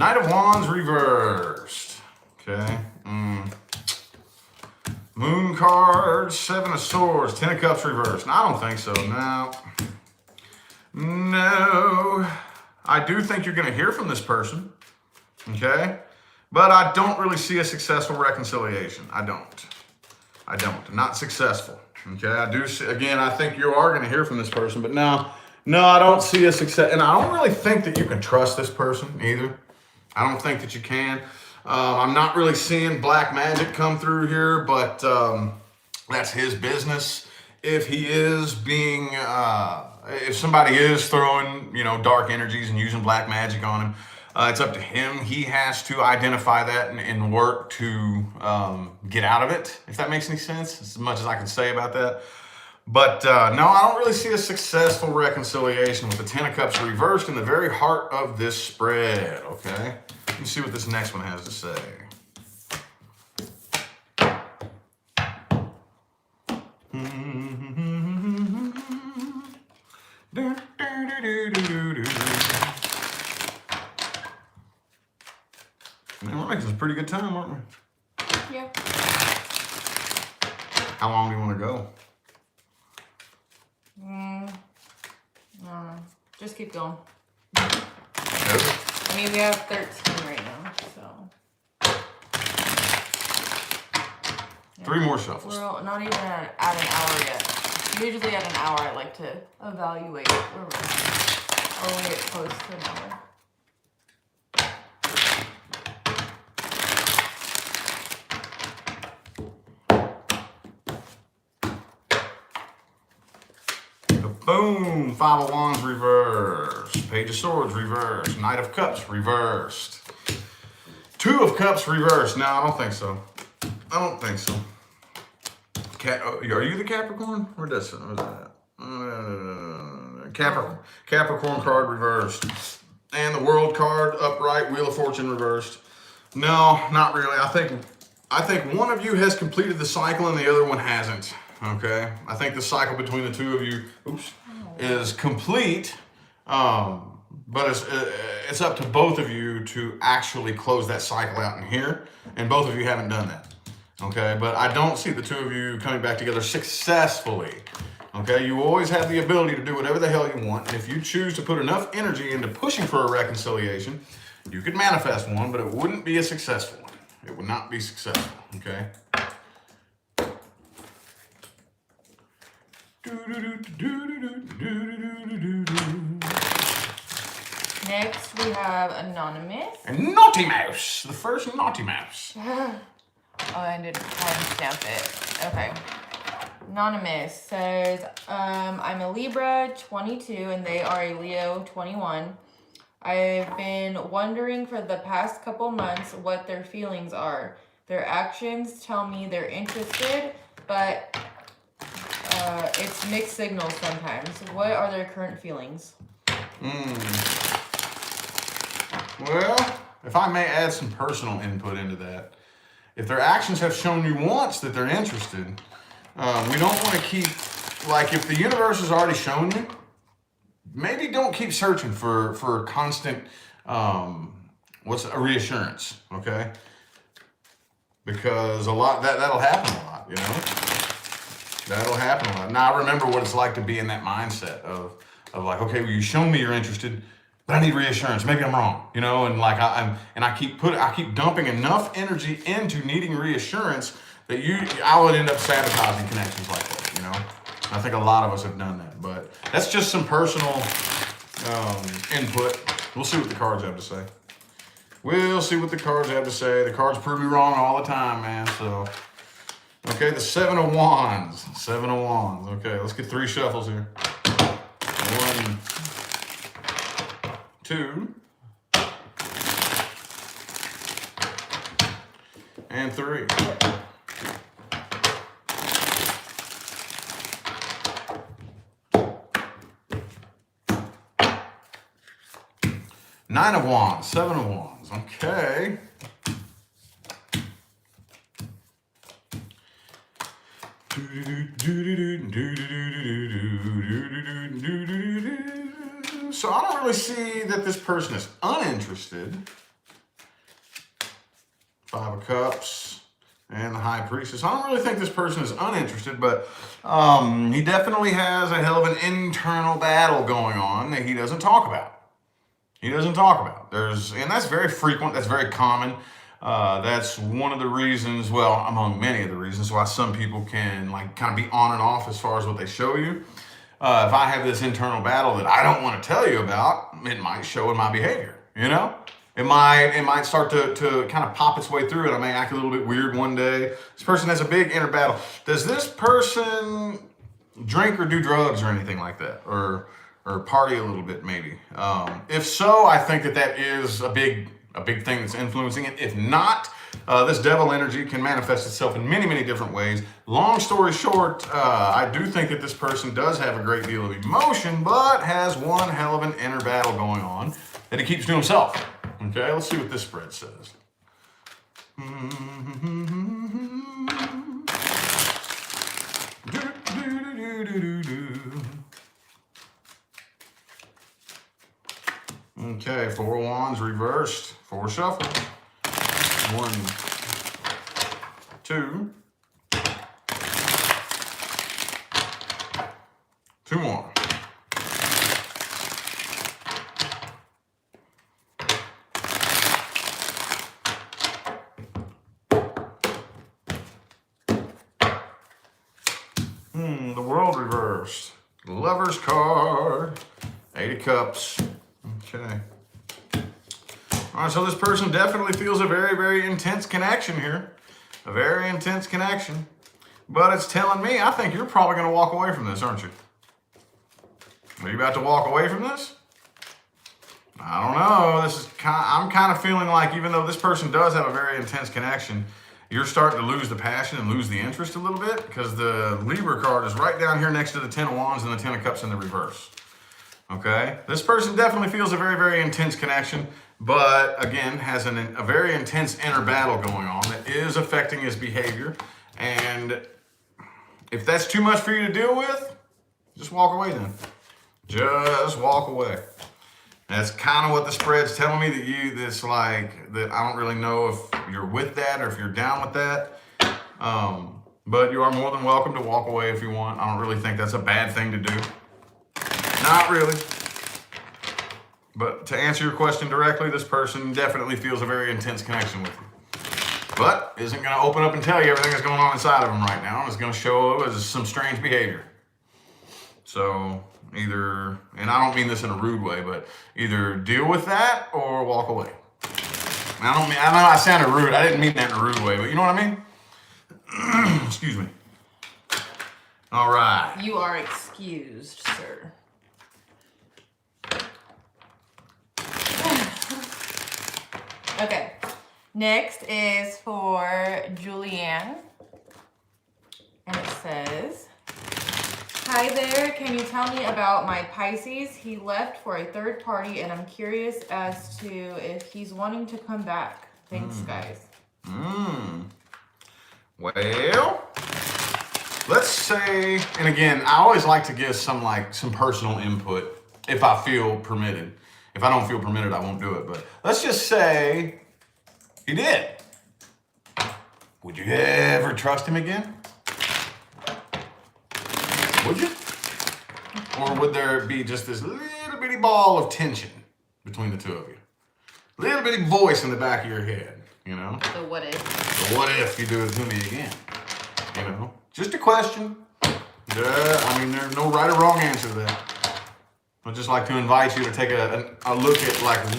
Knight of Wands reversed. Okay. Moon card, 7 of Swords, 10 of Cups reversed. No, I don't think so. No. I do think you're going to hear from this person. Okay. But I don't really see a successful reconciliation. I don't. Not successful. Okay. I do see, again, I think you are going to hear from this person, but no, I don't see a success. And I don't really think that you can trust this person either. I don't think that you can. I'm not really seeing black magic come through here, but that's his business. If he is being, if somebody is throwing, dark energies and using black magic on him, it's up to him. He has to identify that and work to get out of it, if that makes any sense. As much as I can say about that. But no, I don't really see a successful reconciliation with the 10 of Cups reversed in the very heart of this spread, okay? Let's see what this next one has to say. Man, we're making some pretty good time, aren't we? Yeah. How long do you want to go? Just keep going. Nope. I mean, we have 13 right now, so. 3 more shuffles. We're not even at an hour yet. Usually at an hour, I like to evaluate where we're at. Or when we get close to an hour. Boom! 5 of Wands reversed. Page of Swords reversed. Knight of Cups reversed. 2 of Cups reversed. No, I don't think so. Are you the Capricorn? Where does that? Capricorn card reversed. And the World card upright. Wheel of Fortune reversed. No, not really. I think one of you has completed the cycle and the other one hasn't. Okay, I think the cycle between the two of you, is complete, but it's up to both of you to actually close that cycle out in here, and both of you haven't done that. Okay, but I don't see the two of you coming back together successfully. Okay, you always have the ability to do whatever the hell you want, and if you choose to put enough energy into pushing for a reconciliation, you could manifest one, but it wouldn't be a successful one. It would not be successful. Okay. Next, we have Anonymous. And Naughty Mouse, the first Naughty Mouse. Oh, I didn't timestamp it. Okay. Anonymous says, I'm a Libra 22 and they are a Leo 21. I've been wondering for the past couple months what their feelings are. Their actions tell me they're interested, but it's mixed signals sometimes. What are their current feelings? Well, if I may add some personal input into that, if their actions have shown you once that they're interested, we don't want to keep, like, if the universe has already shown you, maybe don't keep searching for constant, what's a reassurance, okay? Because that'll happen a lot, you know? That'll happen a lot. Now I remember what it's like to be in that mindset of like, okay, well, you shown me you're interested, but I need reassurance. Maybe I'm wrong, you know? And like I keep dumping enough energy into needing reassurance that I would end up sabotaging connections like that, you know? I think a lot of us have done that, but that's just some personal input. We'll see what the cards have to say. We'll see what the cards have to say. The cards prove me wrong all the time, man, so. Okay, the 7 of Wands. 7 of Wands. Okay, let's get 3 shuffles here. 1, 2, and 3. Nine of Wands, 7 of Wands. Okay. So I don't really see that this person is uninterested. Five of Cups, and the High Priestess. I don't really think this person is uninterested, but he definitely has a hell of an internal battle going on that he doesn't talk about. He doesn't talk about. And that's very frequent. That's very common. That's one of the reasons, well, among many of the reasons why some people can like kind of be on and off as far as what they show you. If I have this internal battle that I don't want to tell you about, it might show in my behavior, you know? It might start to kind of pop its way through it. I may act a little bit weird one day. This person has a big inner battle. Does this person drink or do drugs or anything like that? Or party a little bit maybe? If so, I think that is a big thing that's influencing it. If not, this devil energy can manifest itself in many, many different ways. Long story short, I do think that this person does have a great deal of emotion, but has one hell of an inner battle going on that he keeps to himself. Okay, let's see what this spread says. Okay, 4 of Wands reversed, 4 shuffle. 1, 2. 2 more. The World reversed. Lover's card. 8 of Cups. Okay. All right, so this person definitely feels a very, very intense connection here. A very intense connection. But it's telling me, I think you're probably going to walk away from this, aren't you? Are you about to walk away from this? I don't know. I'm kind of feeling like even though this person does have a very intense connection, you're starting to lose the passion and lose the interest a little bit because the Libra card is right down here next to the 10 of Wands and the 10 of Cups in the reverse. Okay? This person definitely feels a very, very intense connection, but again, has a very intense inner battle going on that is affecting his behavior. And if that's too much for you to deal with, just walk away then. Just walk away. That's kind of what the spread's telling me, that I don't really know if you're with that or if you're down with that. But you are more than welcome to walk away if you want. I don't really think that's a bad thing to do. Not really. But to answer your question directly, this person definitely feels a very intense connection with you. But isn't going to open up and tell you everything that's going on inside of them right now. And it's going to show as some strange behavior. So either, and I don't mean this in a rude way, but either deal with that or walk away. I know I sounded rude. I didn't mean that in a rude way, but you know what I mean? Excuse me. All right. You are excused, sir. Okay. Next is for Julianne. And it says, hi there, can you tell me about my Pisces? He left for a third party and I'm curious as to if he's wanting to come back. Thanks, guys. Well, let's say, and again, I always like to give some personal input if I feel permitted. If I don't feel permitted, I won't do it. But let's just say he did. Would you ever trust him again? Would you? Or would there be just this little bitty ball of tension between the two of you? Little bitty voice in the back of your head, you know? So what if? So what if you do it to me again? You know? Just a question. There's no right or wrong answer to that. I'd just like to invite you to take a look at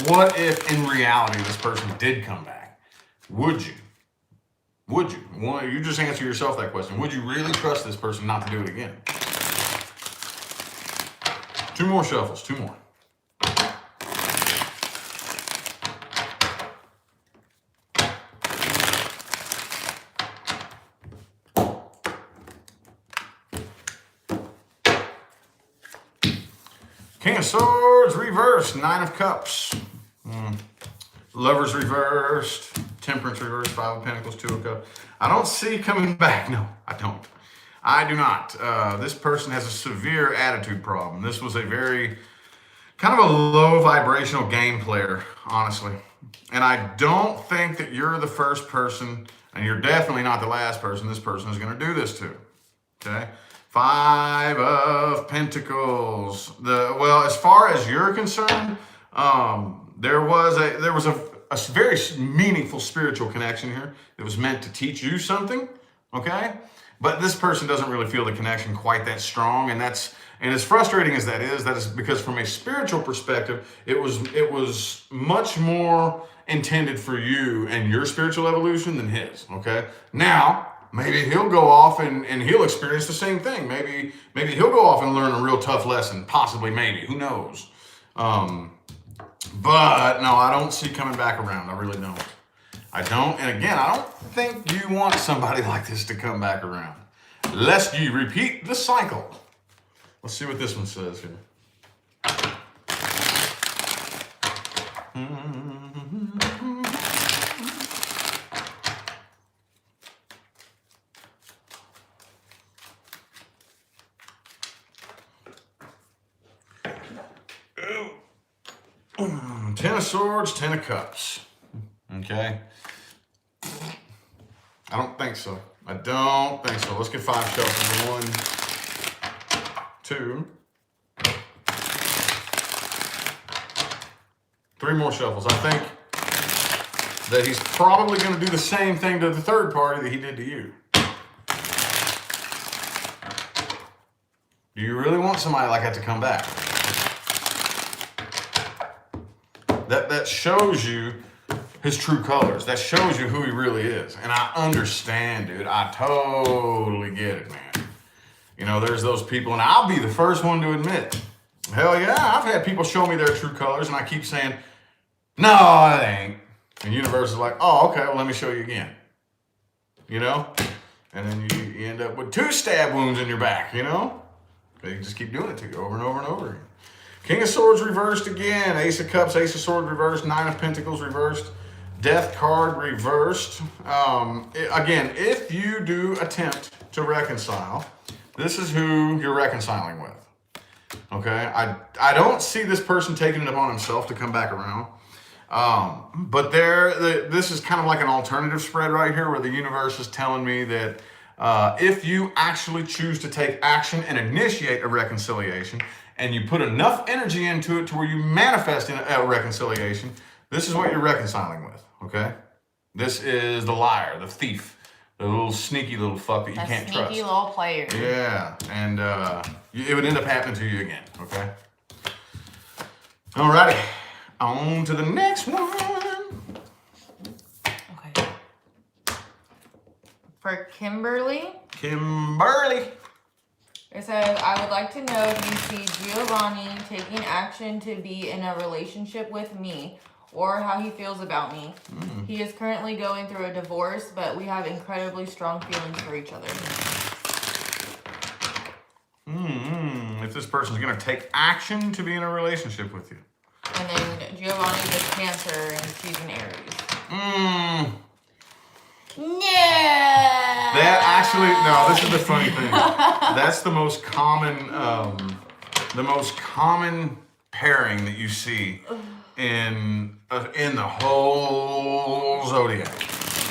what if in reality this person did come back? Would you? Would you? Well, you just answer yourself that question. Would you really trust this person not to do it again? 2 more shuffles, 2 more. King of Swords reversed, 9 of Cups. Lovers reversed, Temperance reversed, 5 of Pentacles, 2 of Cups. I don't see coming back. No, I don't. I do not. This person has a severe attitude problem. This was a very kind of a low vibrational game player, honestly. And I don't think that you're the first person, and you're definitely not the last person this person is going to do this to. Okay? 5 of Pentacles. Well, as far as you're concerned, there was a very meaningful spiritual connection here that was meant to teach you something. Okay? But this person doesn't really feel the connection quite that strong, and as frustrating as that is because from a spiritual perspective, it was much more intended for you and your spiritual evolution than his. Okay, now maybe he'll go off and he'll experience the same thing. Maybe he'll go off and learn a real tough lesson. Possibly, maybe, who knows? But no, I don't see coming back around. I really don't. I don't, and again, I don't think you want somebody like this to come back around. Lest you repeat the cycle. Let's see what this one says here. Ten of Swords, Ten of Cups. Okay. I don't think so. I don't think so. Let's get 5 shuffles. 1, 2, 3 more shuffles. I think that he's probably going to do the same thing to the third party that he did to you. Do you really want somebody like that to come back? That shows you his true colors. That shows you who he really is. And I understand, dude. I totally get it, man. You know, there's those people, and I'll be the first one to admit, hell yeah, I've had people show me their true colors, and I keep saying, no, it ain't. And the universe is like, oh, okay, well, let me show you again. You know? And then you end up with 2 stab wounds in your back, you know? They just keep doing it to you over and over and over again. King of Swords reversed again. Ace of Cups, Ace of Swords reversed. 9 of Pentacles reversed. Death card reversed. Again, if you do attempt to reconcile, this is who you're reconciling with. Okay? I don't see this person taking it upon himself to come back around. But this is kind of like an alternative spread right here where the universe is telling me that if you actually choose to take action and initiate a reconciliation, and you put enough energy into it to where you manifest a reconciliation, this is what you're reconciling with, okay? This is the liar, the thief, the little sneaky little fuck that you can't trust. Sneaky little player. Yeah, and it would end up happening to you again, okay? Alrighty, on to the next one. Okay. For Kimberly. It says, I would like to know if you see Giovanni taking action to be in a relationship with me or how he feels about me. He is currently going through a divorce, but we have incredibly strong feelings for each other. If this person's going to take action to be in a relationship with you. And then Giovanni's a Cancer and she's an Aries. No. That actually, no, this is the funny thing. That's the most common pairing that you see in the whole zodiac.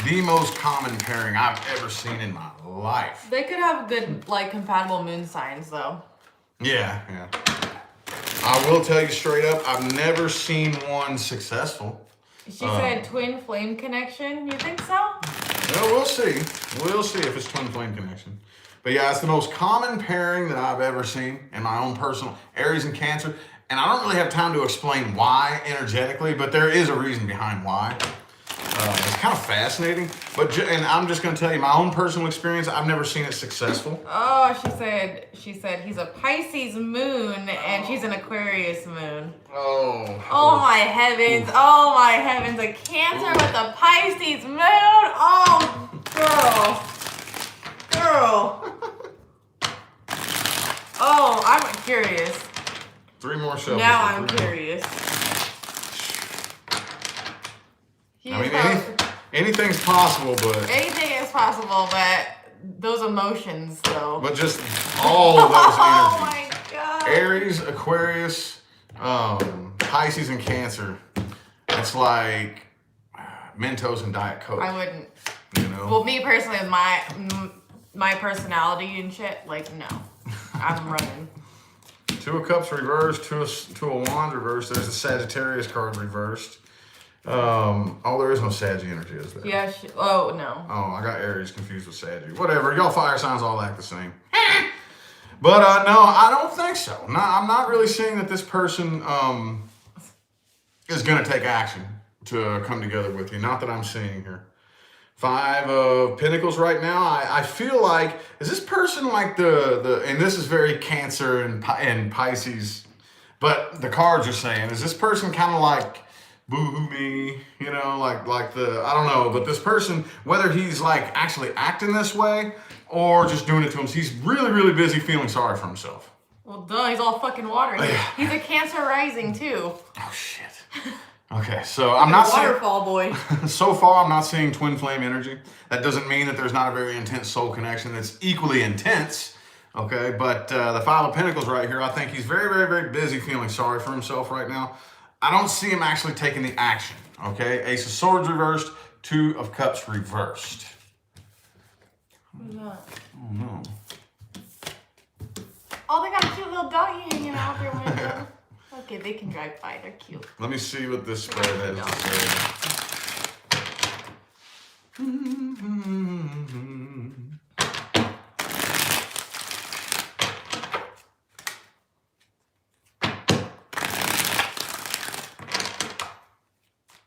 The most common pairing I've ever seen in my life. They could have good, like, compatible moon signs, though. Yeah. I will tell you straight up, I've never seen one successful. She said twin flame connection. You think so? Well, we'll see. We'll see if it's twin flame connection. But yeah, it's the most common pairing that I've ever seen in my own personal Aries and Cancer. And I don't really have time to explain why energetically, but there is a reason behind why. It's kind of fascinating. And I'm just going to tell you my own personal experience. I've never seen it successful. Oh, she said he's a Pisces moon and she's an Aquarius moon. Oh my heavens. Oh my heavens. A Cancer with a Pisces moon. Oh, girl. Oh, I'm curious. 3 more shovels. Now I'm curious. I mean, anything's possible, but... Anything is possible, but those emotions, though. But just all of those energies. Oh, my God. Aries, Aquarius, Pisces, and Cancer. It's like Mentos and Diet Coke. I wouldn't. You know? Well, me personally, my personality and shit, like, no. I'm running. 2 of Cups reversed, 2 of Wands reversed. There's the Sagittarius card reversed. Oh, there is no Saggy energy, is there? Yeah, oh, no. Oh, I got Aries confused with Saggy. Whatever, y'all fire signs all act the same. But no, I don't think so. No, I'm not really seeing that this person is going to take action to come together with you. Not that I'm seeing here. 5 of Pentacles right now. I feel like, is this person like and this is very Cancer and Pisces, but the cards are saying, is this person kind of like boo-hoo me, you know, like I don't know, but this person, whether he's like actually acting this way or just doing it to him, he's really, really busy feeling sorry for himself. Well, duh, he's all fucking water. He's a Cancer rising, too. Oh, shit. Okay, so I'm not seeing... Waterfall boy. So far, I'm not seeing twin flame energy. That doesn't mean that there's not a very intense soul connection that's equally intense, okay? But the 5 of Pentacles right here, I think he's very, very, very busy feeling sorry for himself right now. I don't see him actually taking the action, okay? Ace of Swords reversed, 2 of Cups reversed. Who's that? Oh, no. Oh, they got a cute little doggy hanging out their window. Okay, they can drive by. They're cute. Let me see what this spread has to say.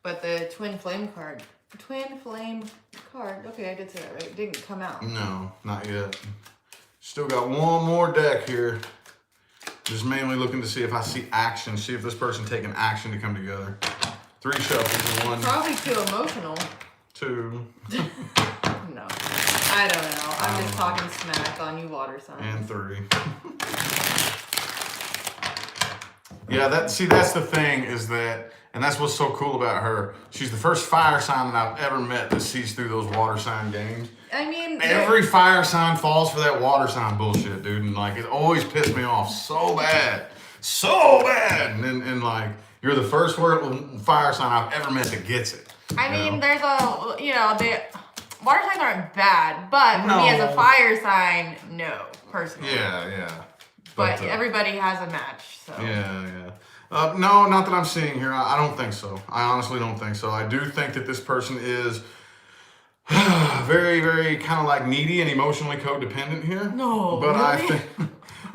But the twin flame card. Okay, I did say that right. It didn't come out. No, not yet. Still got one more deck here. Just mainly looking to see if I see action, see if this person taking action to come together. 3 shuffles and 1. Probably too emotional. 2. No. I don't know. I'm just talking smack on you water signs. And 3. Yeah, that's the thing is that, and that's what's so cool about her. She's the first fire sign that I've ever met that sees through those water sign games. I mean, every fire sign falls for that water sign bullshit, dude. And like, it always pissed me off so bad. So bad. And like, you're the first fire sign I've ever met that gets it. I mean, there's water signs aren't bad, but for me as a fire sign, no, personally. Yeah. But everybody has a match, so. Yeah. No, not that I'm seeing here. I don't think so. I honestly don't think so. I do think that this person is very, very kind of like needy and emotionally codependent here. No, but really?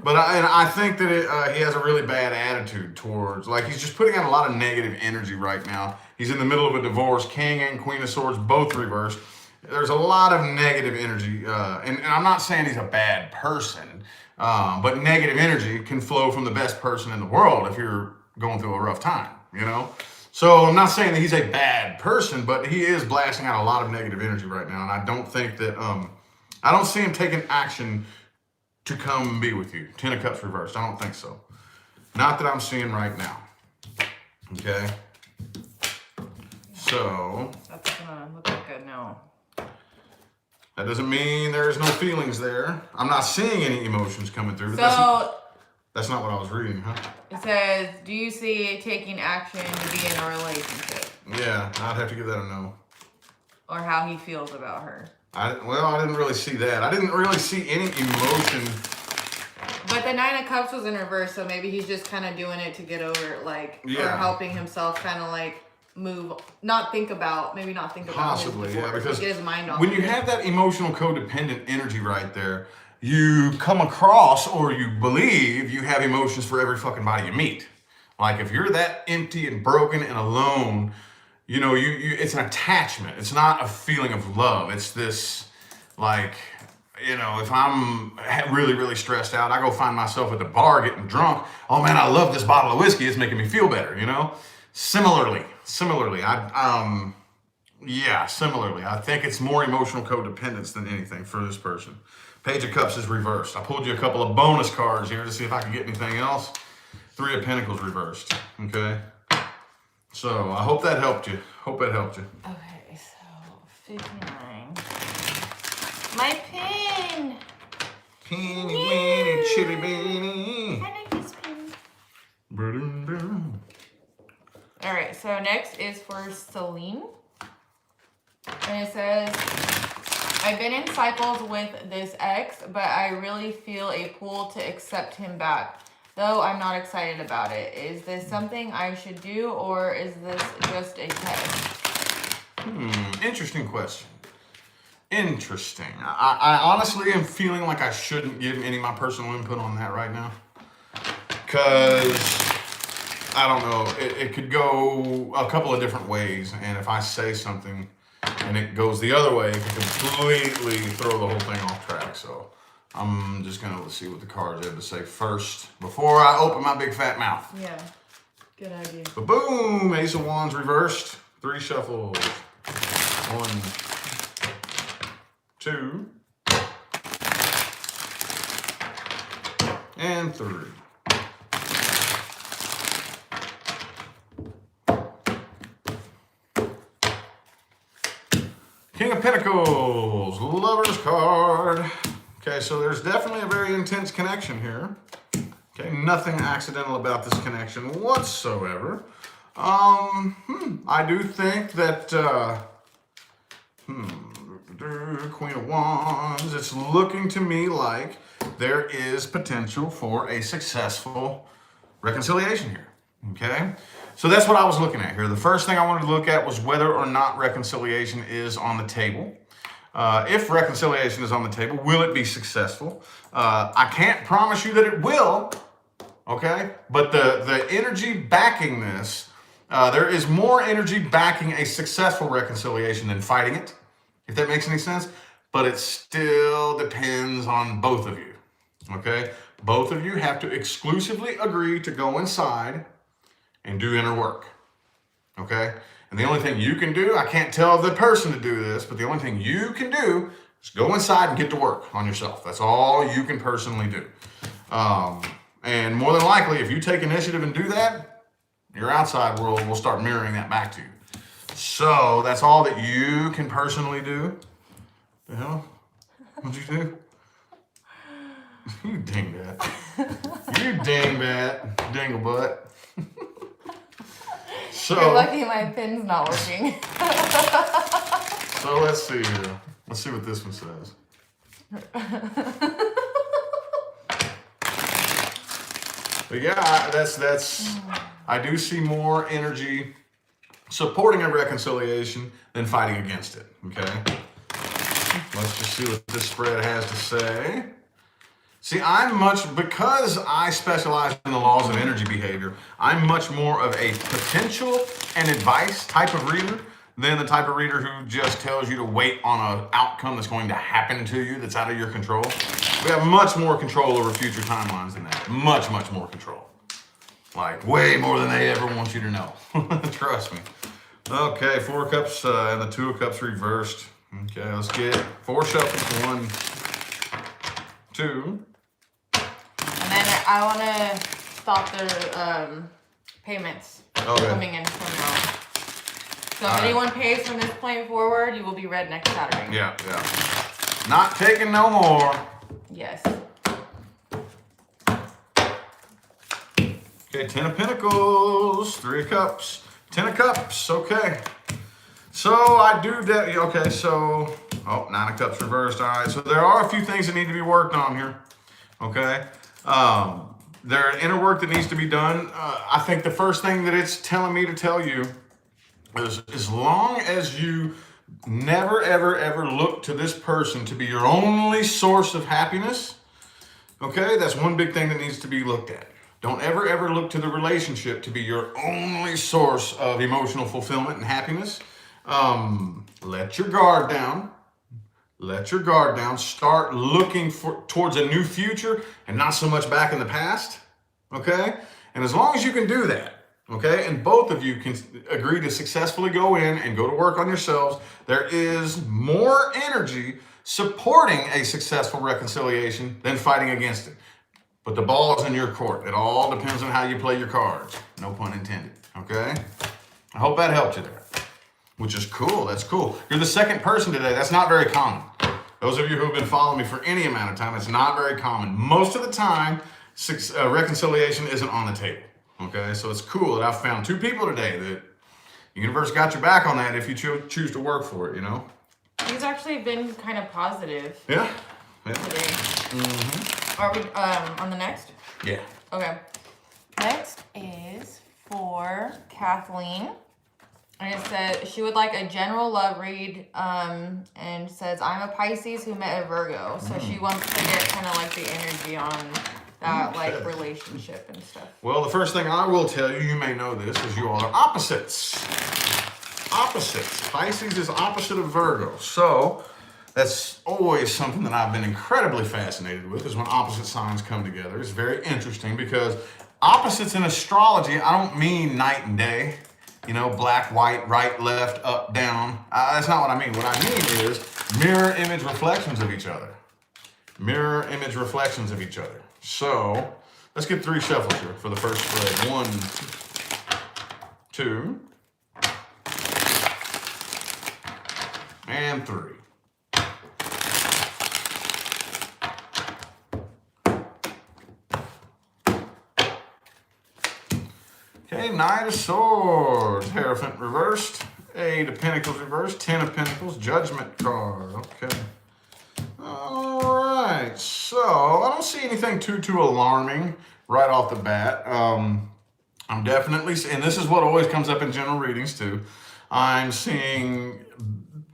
I think that he has a really bad attitude towards, like, he's just putting out a lot of negative energy right now. He's in the middle of a divorce. King and Queen of Swords both reversed. There's a lot of negative energy, and I'm not saying he's a bad person, but negative energy can flow from the best person in the world if you're going through a rough time, you know? So I'm not saying that he's a bad person, but he is blasting out a lot of negative energy right now, and I don't think that, I don't see him taking action to come and be with you. 10 of Cups reversed. I don't think so. Not that I'm seeing right now. Okay? So... That's gonna look like a no. That doesn't mean there's no feelings there. I'm not seeing any emotions coming through. So... That's not what I was reading, huh? It says, do you see taking action to be in a relationship? Yeah, I'd have to give that a no. Or how he feels about her. I didn't really see that. I didn't really see any emotion. But the 9 of Cups was in reverse, so maybe he's just kind of doing it to get over it, like, or helping himself kind of like maybe not think about possibly, his divorce, because get his mind off when you have that emotional codependent energy right there, you come across or you believe you have emotions for every fucking body you meet. Like if you're that empty and broken and alone, you know, it's an attachment. It's not a feeling of love. It's this, like, you know, if I'm really, really stressed out, I go find myself at the bar getting drunk. Oh man, I love this bottle of whiskey. It's making me feel better, you know? Similarly, similarly, I think it's more emotional codependence than anything for this person. Page of Cups is reversed. I pulled you a couple of bonus cards here to see if I can get anything else. 3 of Pentacles reversed, okay? So I hope that helped you. Okay, so 59. My pin! Peeny, weeny, chitty, beany. I like this pin. All right, so next is for Celine. And it says, I've been in cycles with this ex, but I really feel a pull to accept him back, though I'm not excited about it. Is this something I should do, or is this just a test? Interesting question. Interesting. I honestly am feeling like I shouldn't give any of my personal input on that right now. Because, I don't know, it could go a couple of different ways. And if I say something and it goes the other way, it could completely throw the whole thing off track. So I'm just going to see what the cards have to say first before I open my big fat mouth. Yeah, good idea. But boom, Ace of Wands reversed. 3 shuffles. 1, 2, and 3. King of Pentacles, Lover's card. Okay, so there's definitely a very intense connection here. Okay, nothing accidental about this connection whatsoever. I do think that, Queen of Wands, it's looking to me like there is potential for a successful reconciliation here, okay? So that's what I was looking at here. The first thing I wanted to look at was whether or not reconciliation is on the table. If reconciliation is on the table, will it be successful? I can't promise you that it will, okay? But the energy backing this, there is more energy backing a successful reconciliation than fighting it, if that makes any sense. But it still depends on both of you, okay? Both of you have to exclusively agree to go inside and do inner work, okay? And the only thing you can do, I can't tell the person to do this, but the only thing you can do is go inside and get to work on yourself. That's all you can personally do. And more than likely, if you take initiative and do that, your outside world will start mirroring that back to you. So that's all that you can personally do. The hell? What'd you do? You dingbat. You dingbat. Dinglebutt. So, you're lucky my pin's not working. So let's see here. Let's see what this one says. But yeah, that's. I do see more energy supporting a reconciliation than fighting against it. Okay. Let's just see what this spread has to say. See, because I specialize in the laws of energy behavior, I'm much more of a potential and advice type of reader than the type of reader who just tells you to wait on an outcome that's going to happen to you that's out of your control. We have much more control over future timelines than that. Much, much more control. Like, way more than they ever want you to know. Trust me. Okay, 4 of Cups and the 2 of Cups reversed. Okay, let's get 4 shuffles. 1, 2. And then I want to stop the payments coming in from now. So if anyone pays from this point forward, you will be red next Saturday. Yeah. Not taking no more. Yes. Okay, 10 of Pentacles, 3 of Cups, 10 of Cups, okay. So I do that, okay, so, 9 of Cups reversed, all right. So there are a few things that need to be worked on here, okay. There's inner work that needs to be done. I think the first thing that it's telling me to tell you is as long as you never, ever, ever look to this person to be your only source of happiness, okay, that's one big thing that needs to be looked at. Don't ever, ever look to the relationship to be your only source of emotional fulfillment and happiness. Let your guard down. Let your guard down. Start looking towards a new future and not so much back in the past, okay? And as long as you can do that, okay, and both of you can agree to successfully go in and go to work on yourselves, there is more energy supporting a successful reconciliation than fighting against it. But the ball is in your court. It all depends on how you play your cards. No pun intended, okay? I hope that helped you there, which is cool. That's cool. You're the second person today. That's not very common. Those of you who have been following me for any amount of time, it's not very common. Most of the time, reconciliation isn't on the table, okay? So it's cool that I've found 2 people today The universe got your back on that if you choose to work for it, He's actually been kind of positive. Yeah. Today. Mm-hmm. Are we on the next? Yeah. Okay. Next is for Kathleen. And it says she would like a general love read, and says, I'm a Pisces who met a Virgo. So she wants to get kind of like the energy on that like relationship and stuff. Well, the first thing I will tell you, you may know this, is you all are opposites. Opposites. Pisces is opposite of Virgo. So that's always something that I've been incredibly fascinated with, is when opposite signs come together. It's very interesting because opposites in astrology, I don't mean night and day. Black, white, right, left, up, down. That's not what I mean. What I mean is mirror image reflections of each other. Mirror image reflections of each other. So let's get 3 shuffles here for the first spread. 1, 2, and 3. Okay, Knight of Swords, Hierophant reversed, 8 of Pentacles reversed, 10 of Pentacles, Judgment card. Okay. All right. So I don't see anything too alarming right off the bat. I'm definitely, and this is what always comes up in general readings too. I'm seeing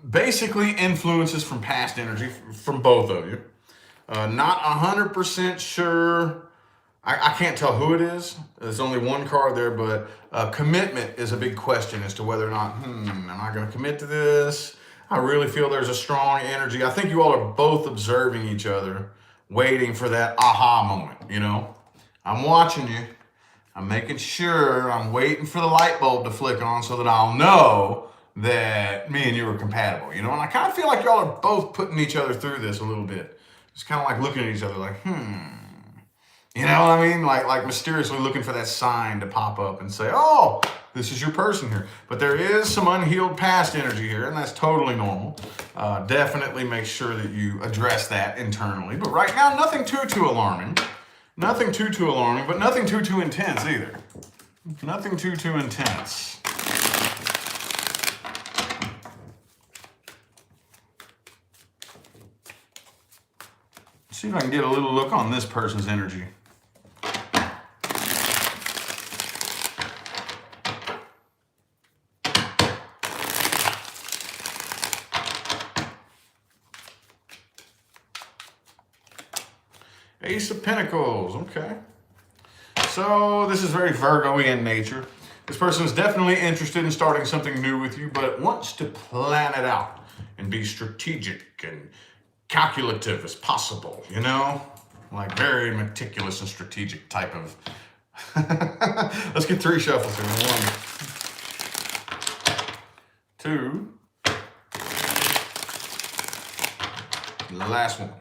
basically influences from past energy from both of you. Not 100% sure. I can't tell who it is. There's only one card there, but commitment is a big question as to whether or not, am I going to commit to this? I really feel there's a strong energy. I think you all are both observing each other, waiting for that aha moment, I'm watching you. I'm making sure, I'm waiting for the light bulb to flick on so that I'll know that me and you are compatible, and I kind of feel like y'all are both putting each other through this a little bit. It's kind of like looking at each other like, You know what I mean? Like mysteriously looking for that sign to pop up and say, oh, this is your person here. But there is some unhealed past energy here, and that's totally normal. Definitely make sure that you address that internally. But right now, nothing too alarming. Nothing too alarming, but nothing too intense either. Nothing too intense. Let's see if I can get a little look on this person's energy. Ace of Pentacles, okay. So this is very Virgo-y in nature. This person is definitely interested in starting something new with you, but wants to plan it out and be strategic and calculative as possible, Like very meticulous and strategic type of... Let's get 3 shuffles here. 1, 2, the last one.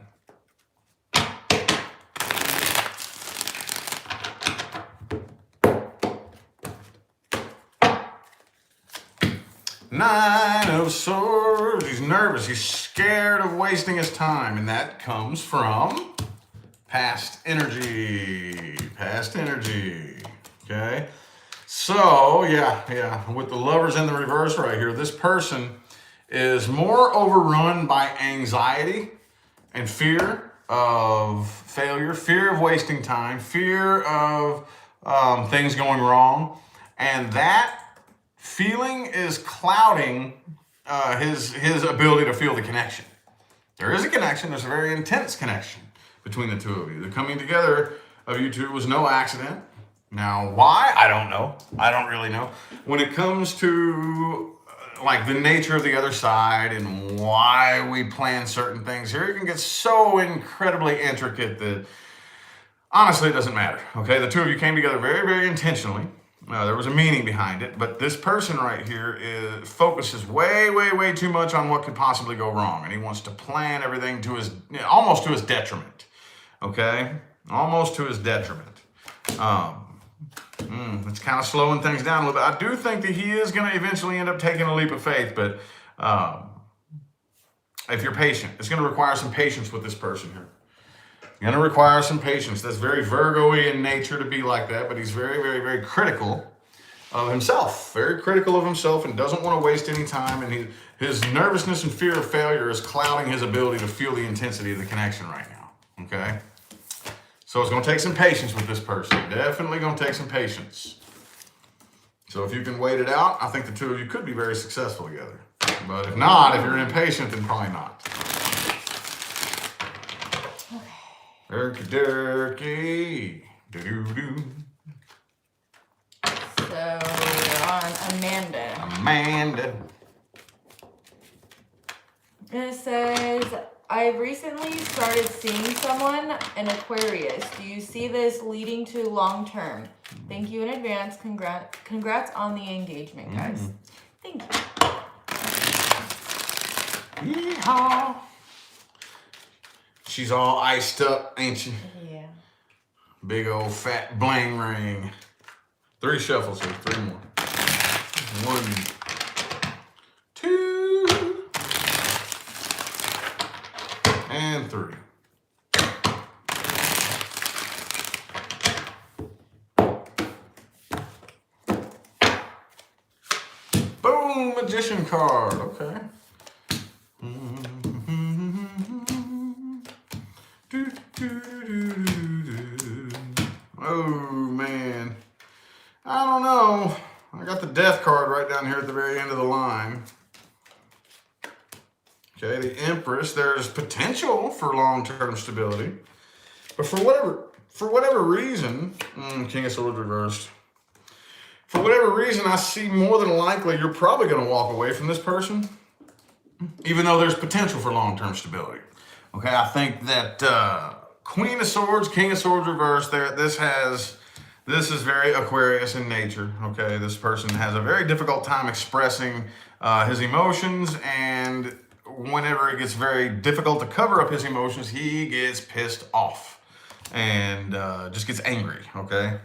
Nine of Swords. He's nervous. He's scared of wasting his time. And that comes from past energy. Past energy. Okay? So, yeah. With the Lovers in the reverse right here, this person is more overrun by anxiety and fear of failure, fear of wasting time, fear of things going wrong. And that feeling is clouding his ability to feel the connection. There is a connection. There's a very intense connection between the two of you. The coming together of you two was no accident. Now, why? I don't know. I don't really know. When it comes to like the nature of the other side and why we plan certain things here, it can get so incredibly intricate that honestly it doesn't matter. Okay, the two of you came together very, very intentionally. There was a meaning behind it, but this person right here focuses way too much on what could possibly go wrong, and he wants to plan everything to his almost to his detriment. Okay, almost to his detriment. It's kind of slowing things down a little bit. I do think that he is going to eventually end up taking a leap of faith, but if you're patient, it's going to require some patience with this person here. Going to require some patience. That's very Virgo-y in nature to be like that, but he's very, very, very critical of himself, very critical of himself, and doesn't want to waste any time. And his nervousness and fear of failure is clouding his ability to feel the intensity of the connection right now. Okay? So it's going to take some patience with this person. Definitely going to take some patience. So if you can wait it out, I think the two of you could be very successful together. But if not, if you're impatient, then probably not. Durky, durky. Do-do-do. So we're on Amanda. Amanda. And it says, I recently started seeing someone, an Aquarius. Do you see this leading to long term? Thank you in advance. Congrats on the engagement, guys. Thank you. Yeehaw. She's all iced up, ain't she? Yeah. Big old fat bling ring. 3 shuffles here, 3 more. 1, 2, and 3. Boom, magician card. Okay. Oh man, I don't know. I got the death card right down here at the very end of the line. Okay, the Empress. There's potential for long-term stability, but for whatever reason, King of Swords reversed. For whatever reason, I see more than likely you're probably going to walk away from this person, even though there's potential for long-term stability. Okay, I think that Queen of Swords, King of Swords reversed. This is very Aquarius in nature. Okay, this person has a very difficult time expressing his emotions, and whenever it gets very difficult to cover up his emotions, he gets pissed off and just gets angry. Okay.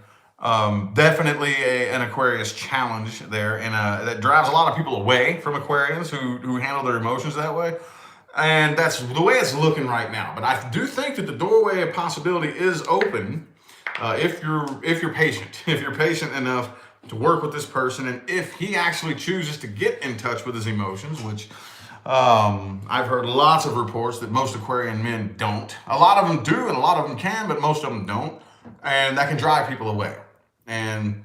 Definitely an Aquarius challenge there, and that drives a lot of people away from Aquarians who handle their emotions that way. And that's the way it's looking right now. But I do think that the doorway of possibility is open if you're patient, if you're patient enough to work with this person, and if he actually chooses to get in touch with his emotions, which I've heard lots of reports that most Aquarian men don't. A lot of them do, and a lot of them can, but most of them don't, and that can drive people away. And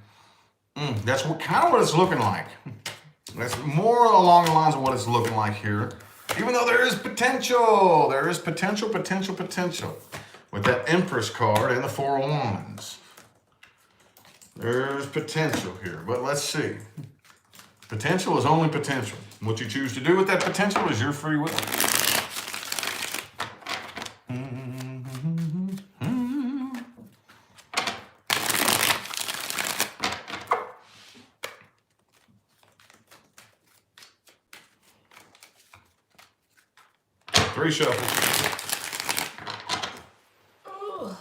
that's kind of what it's looking like. That's more along the lines of what it's looking like here. Even though there is potential. There is potential with that Empress card and the 4 of Wands. There's potential here, but let's see. Potential is only potential. What you choose to do with that potential is your free will. Three shuffles. Ooh.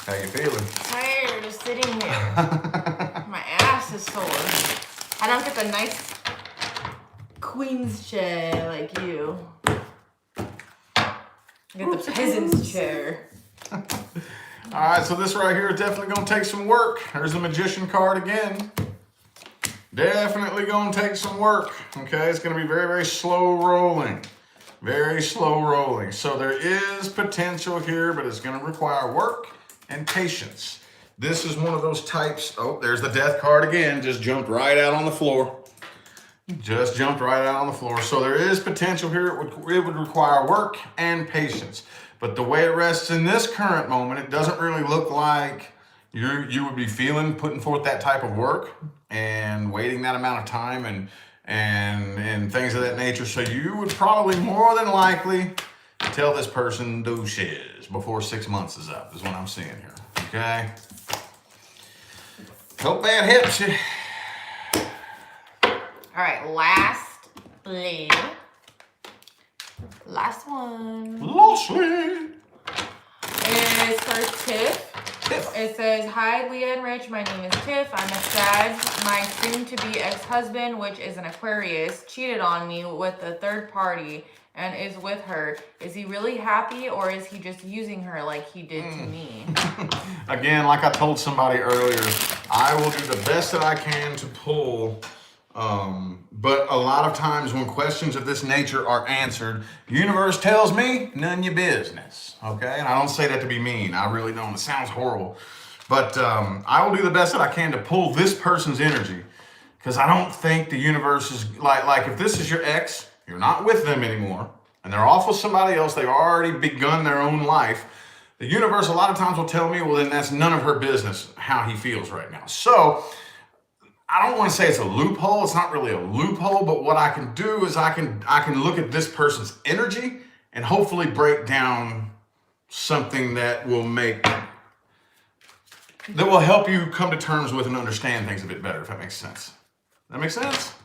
How you feeling? Tired of sitting here. My ass is sore. I don't get the nice queen's chair like you. I get the peasant's chair. All right, so this right here is definitely going to take some work. There's the Magician card again. Definitely going to take some work. Okay, it's going to be very, very slow rolling. Very slow rolling. So there is potential here, but it's going to require work and patience. This is one of those types. Oh, there's the Death card again. Just jumped right out on the floor. Just jumped right out on the floor. So there is potential here. It would require work and patience. But the way it rests in this current moment, it doesn't really look like you would be feeling putting forth that type of work and waiting that amount of time and things of that nature. So you would probably more than likely tell this person douches before 6 months is up, is what I'm seeing here. Okay? Hope that helps you. All right, lastly. Last one. Lastly. Is for Tiff. It says, hi, Leah and Rich. My name is Tiff. I'm a Sag. My soon-to-be ex-husband, which is an Aquarius, cheated on me with a third party. and is with her, is he really happy, or is he just using her like he did to me? Again, like I told somebody earlier, I will do the best that I can to pull. But a lot of times when questions of this nature are answered, the universe tells me, none your business. Okay? And I don't say that to be mean. I really don't. It sounds horrible. But I will do the best that I can to pull this person's energy. Because I don't think the universe is like if this is your ex, you're not with them anymore, and they're off with somebody else, they've already begun their own life. The universe a lot of times will tell me, well, then that's none of her business how he feels right now. So I don't want to say it's a loophole. It's not really a loophole, but what I can do is I can look at this person's energy and hopefully break down something that will help you come to terms with and understand things a bit better, if that makes sense. That makes sense?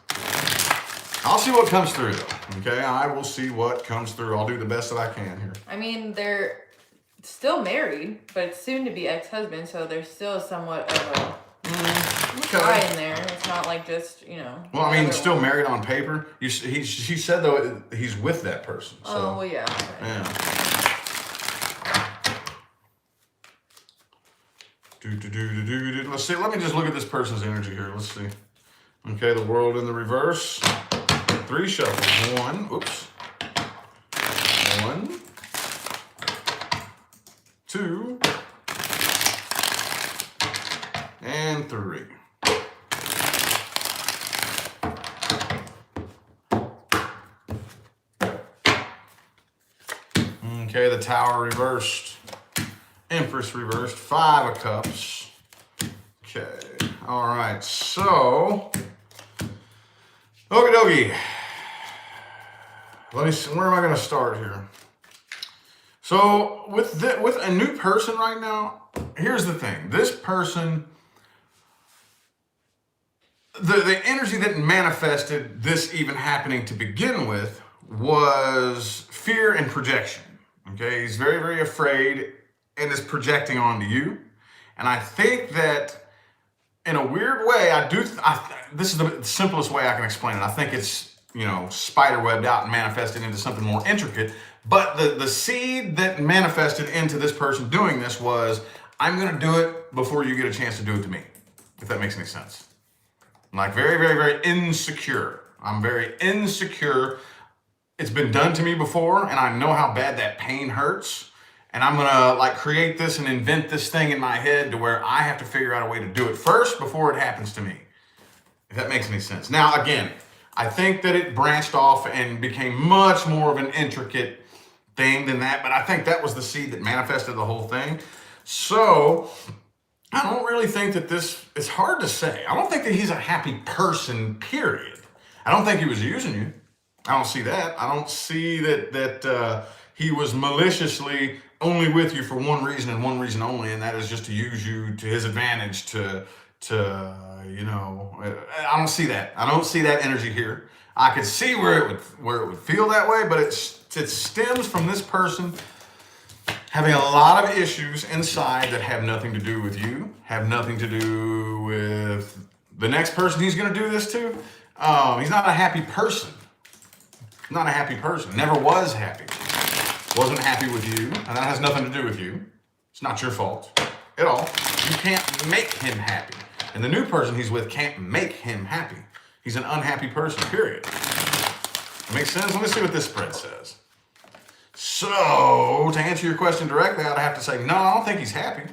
I'll see what comes through, though. Okay, I will see what comes through. I'll do the best that I can here. I mean, they're still married, but it's soon to be ex-husband, so there's still somewhat of a tie in there. It's not like just, Well, I mean, still married on paper. She said, though, he's with that person. So. Oh, well, yeah. Okay. Yeah. Let's see. Let me just look at this person's energy here. Let's see. Okay, the world in the reverse. 3 shuffles. 1. Oops. 1. 2. And 3. Okay, the Tower reversed. Empress reversed. 5 of Cups. Okay. All right. So, okie dokie. Let me see. Where am I going to start here? So, with a new person right now, here's the thing. This person, the energy that manifested this even happening to begin with was fear and projection. Okay, he's very, very afraid and is projecting onto you. And I think that in a weird way, this is the simplest way I can explain it. I think it's, spiderwebbed out and manifested into something more intricate. But the seed that manifested into this person doing this was, I'm going to do it before you get a chance to do it to me. If that makes any sense. I'm like very, very, very insecure. I'm very insecure. It's been done to me before, and I know how bad that pain hurts. And I'm gonna create this and invent this thing in my head to where I have to figure out a way to do it first before it happens to me. If that makes any sense. Now, again, I think that it branched off and became much more of an intricate thing than that, but I think that was the seed that manifested the whole thing. So, I don't really think that it's hard to say. I don't think that he's a happy person, period. I don't think he was using you. I don't see that. I don't see that he was maliciously only with you for one reason and one reason only, and that is just to use you to his advantage I don't see that. I don't see that energy here. I could see where it would feel that way, but it stems from this person having a lot of issues inside that have nothing to do with you, have nothing to do with the next person he's going to do this to. He's not a happy person. Not a happy person. Never was happy. Wasn't happy with you, and that has nothing to do with you. It's not your fault at all. You can't make him happy. And the new person he's with can't make him happy. He's an unhappy person, period. Makes sense? Let me see what this spread says. So, to answer your question directly, I'd have to say, no, I don't think he's happy.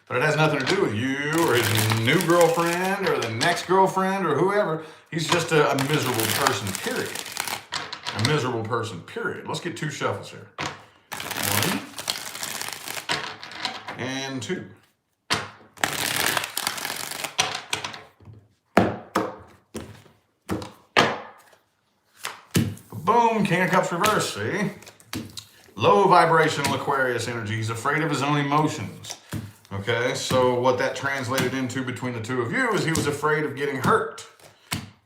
But it has nothing to do with you or his new girlfriend or the next girlfriend or whoever. He's just a miserable person, period. A miserable person, period. Let's get 2 shuffles here. 1 and 2. Boom, King of Cups reverse, see? Low vibrational Aquarius energy. He's afraid of his own emotions. Okay, so what that translated into between the two of you is he was afraid of getting hurt.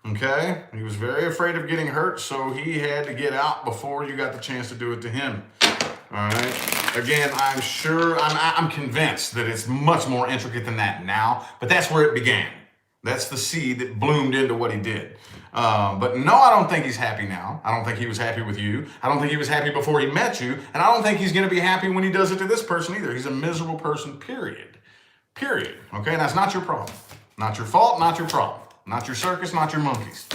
Okay, he was very afraid of getting hurt, so he had to get out before you got the chance to do it to him. All right. Again, I'm convinced that it's much more intricate than that now, but that's where it began. That's the seed that bloomed into what he did. But no, I don't think he's happy now. I don't think he was happy with you. I don't think he was happy before he met you. And I don't think he's going to be happy when he does it to this person either. He's a miserable person, period. Period. Okay? And that's not your problem. Not your fault, not your problem. Not your circus, not your monkeys.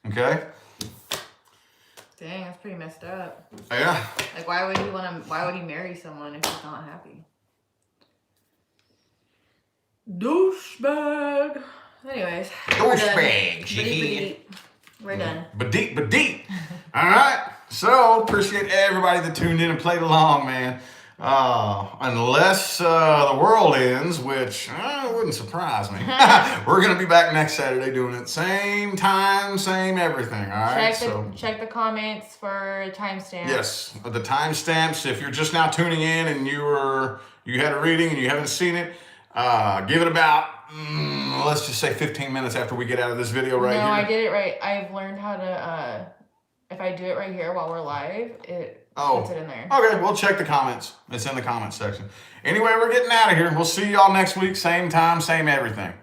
Okay? Dang, that's pretty messed up. Yeah. Like, why would he marry someone if he's not happy? Douchebag. Anyways. Douchebag. We're done. But deep. All right. So, appreciate everybody that tuned in and played along, man. Unless the world ends, which wouldn't surprise me. We're going to be back next Saturday doing it. Same time, same everything. All right. Check the comments for timestamps. Yes, the timestamps. If you're just now tuning in and you had a reading and you haven't seen it, give it about, let's just say 15 minutes after we get out of this video right here. No, I did it right. I've learned how to, if I do it right here while we're live, it puts it in there. Okay, we'll check the comments. It's in the comments section. Anyway, we're getting out of here. We'll see y'all next week. Same time, same everything.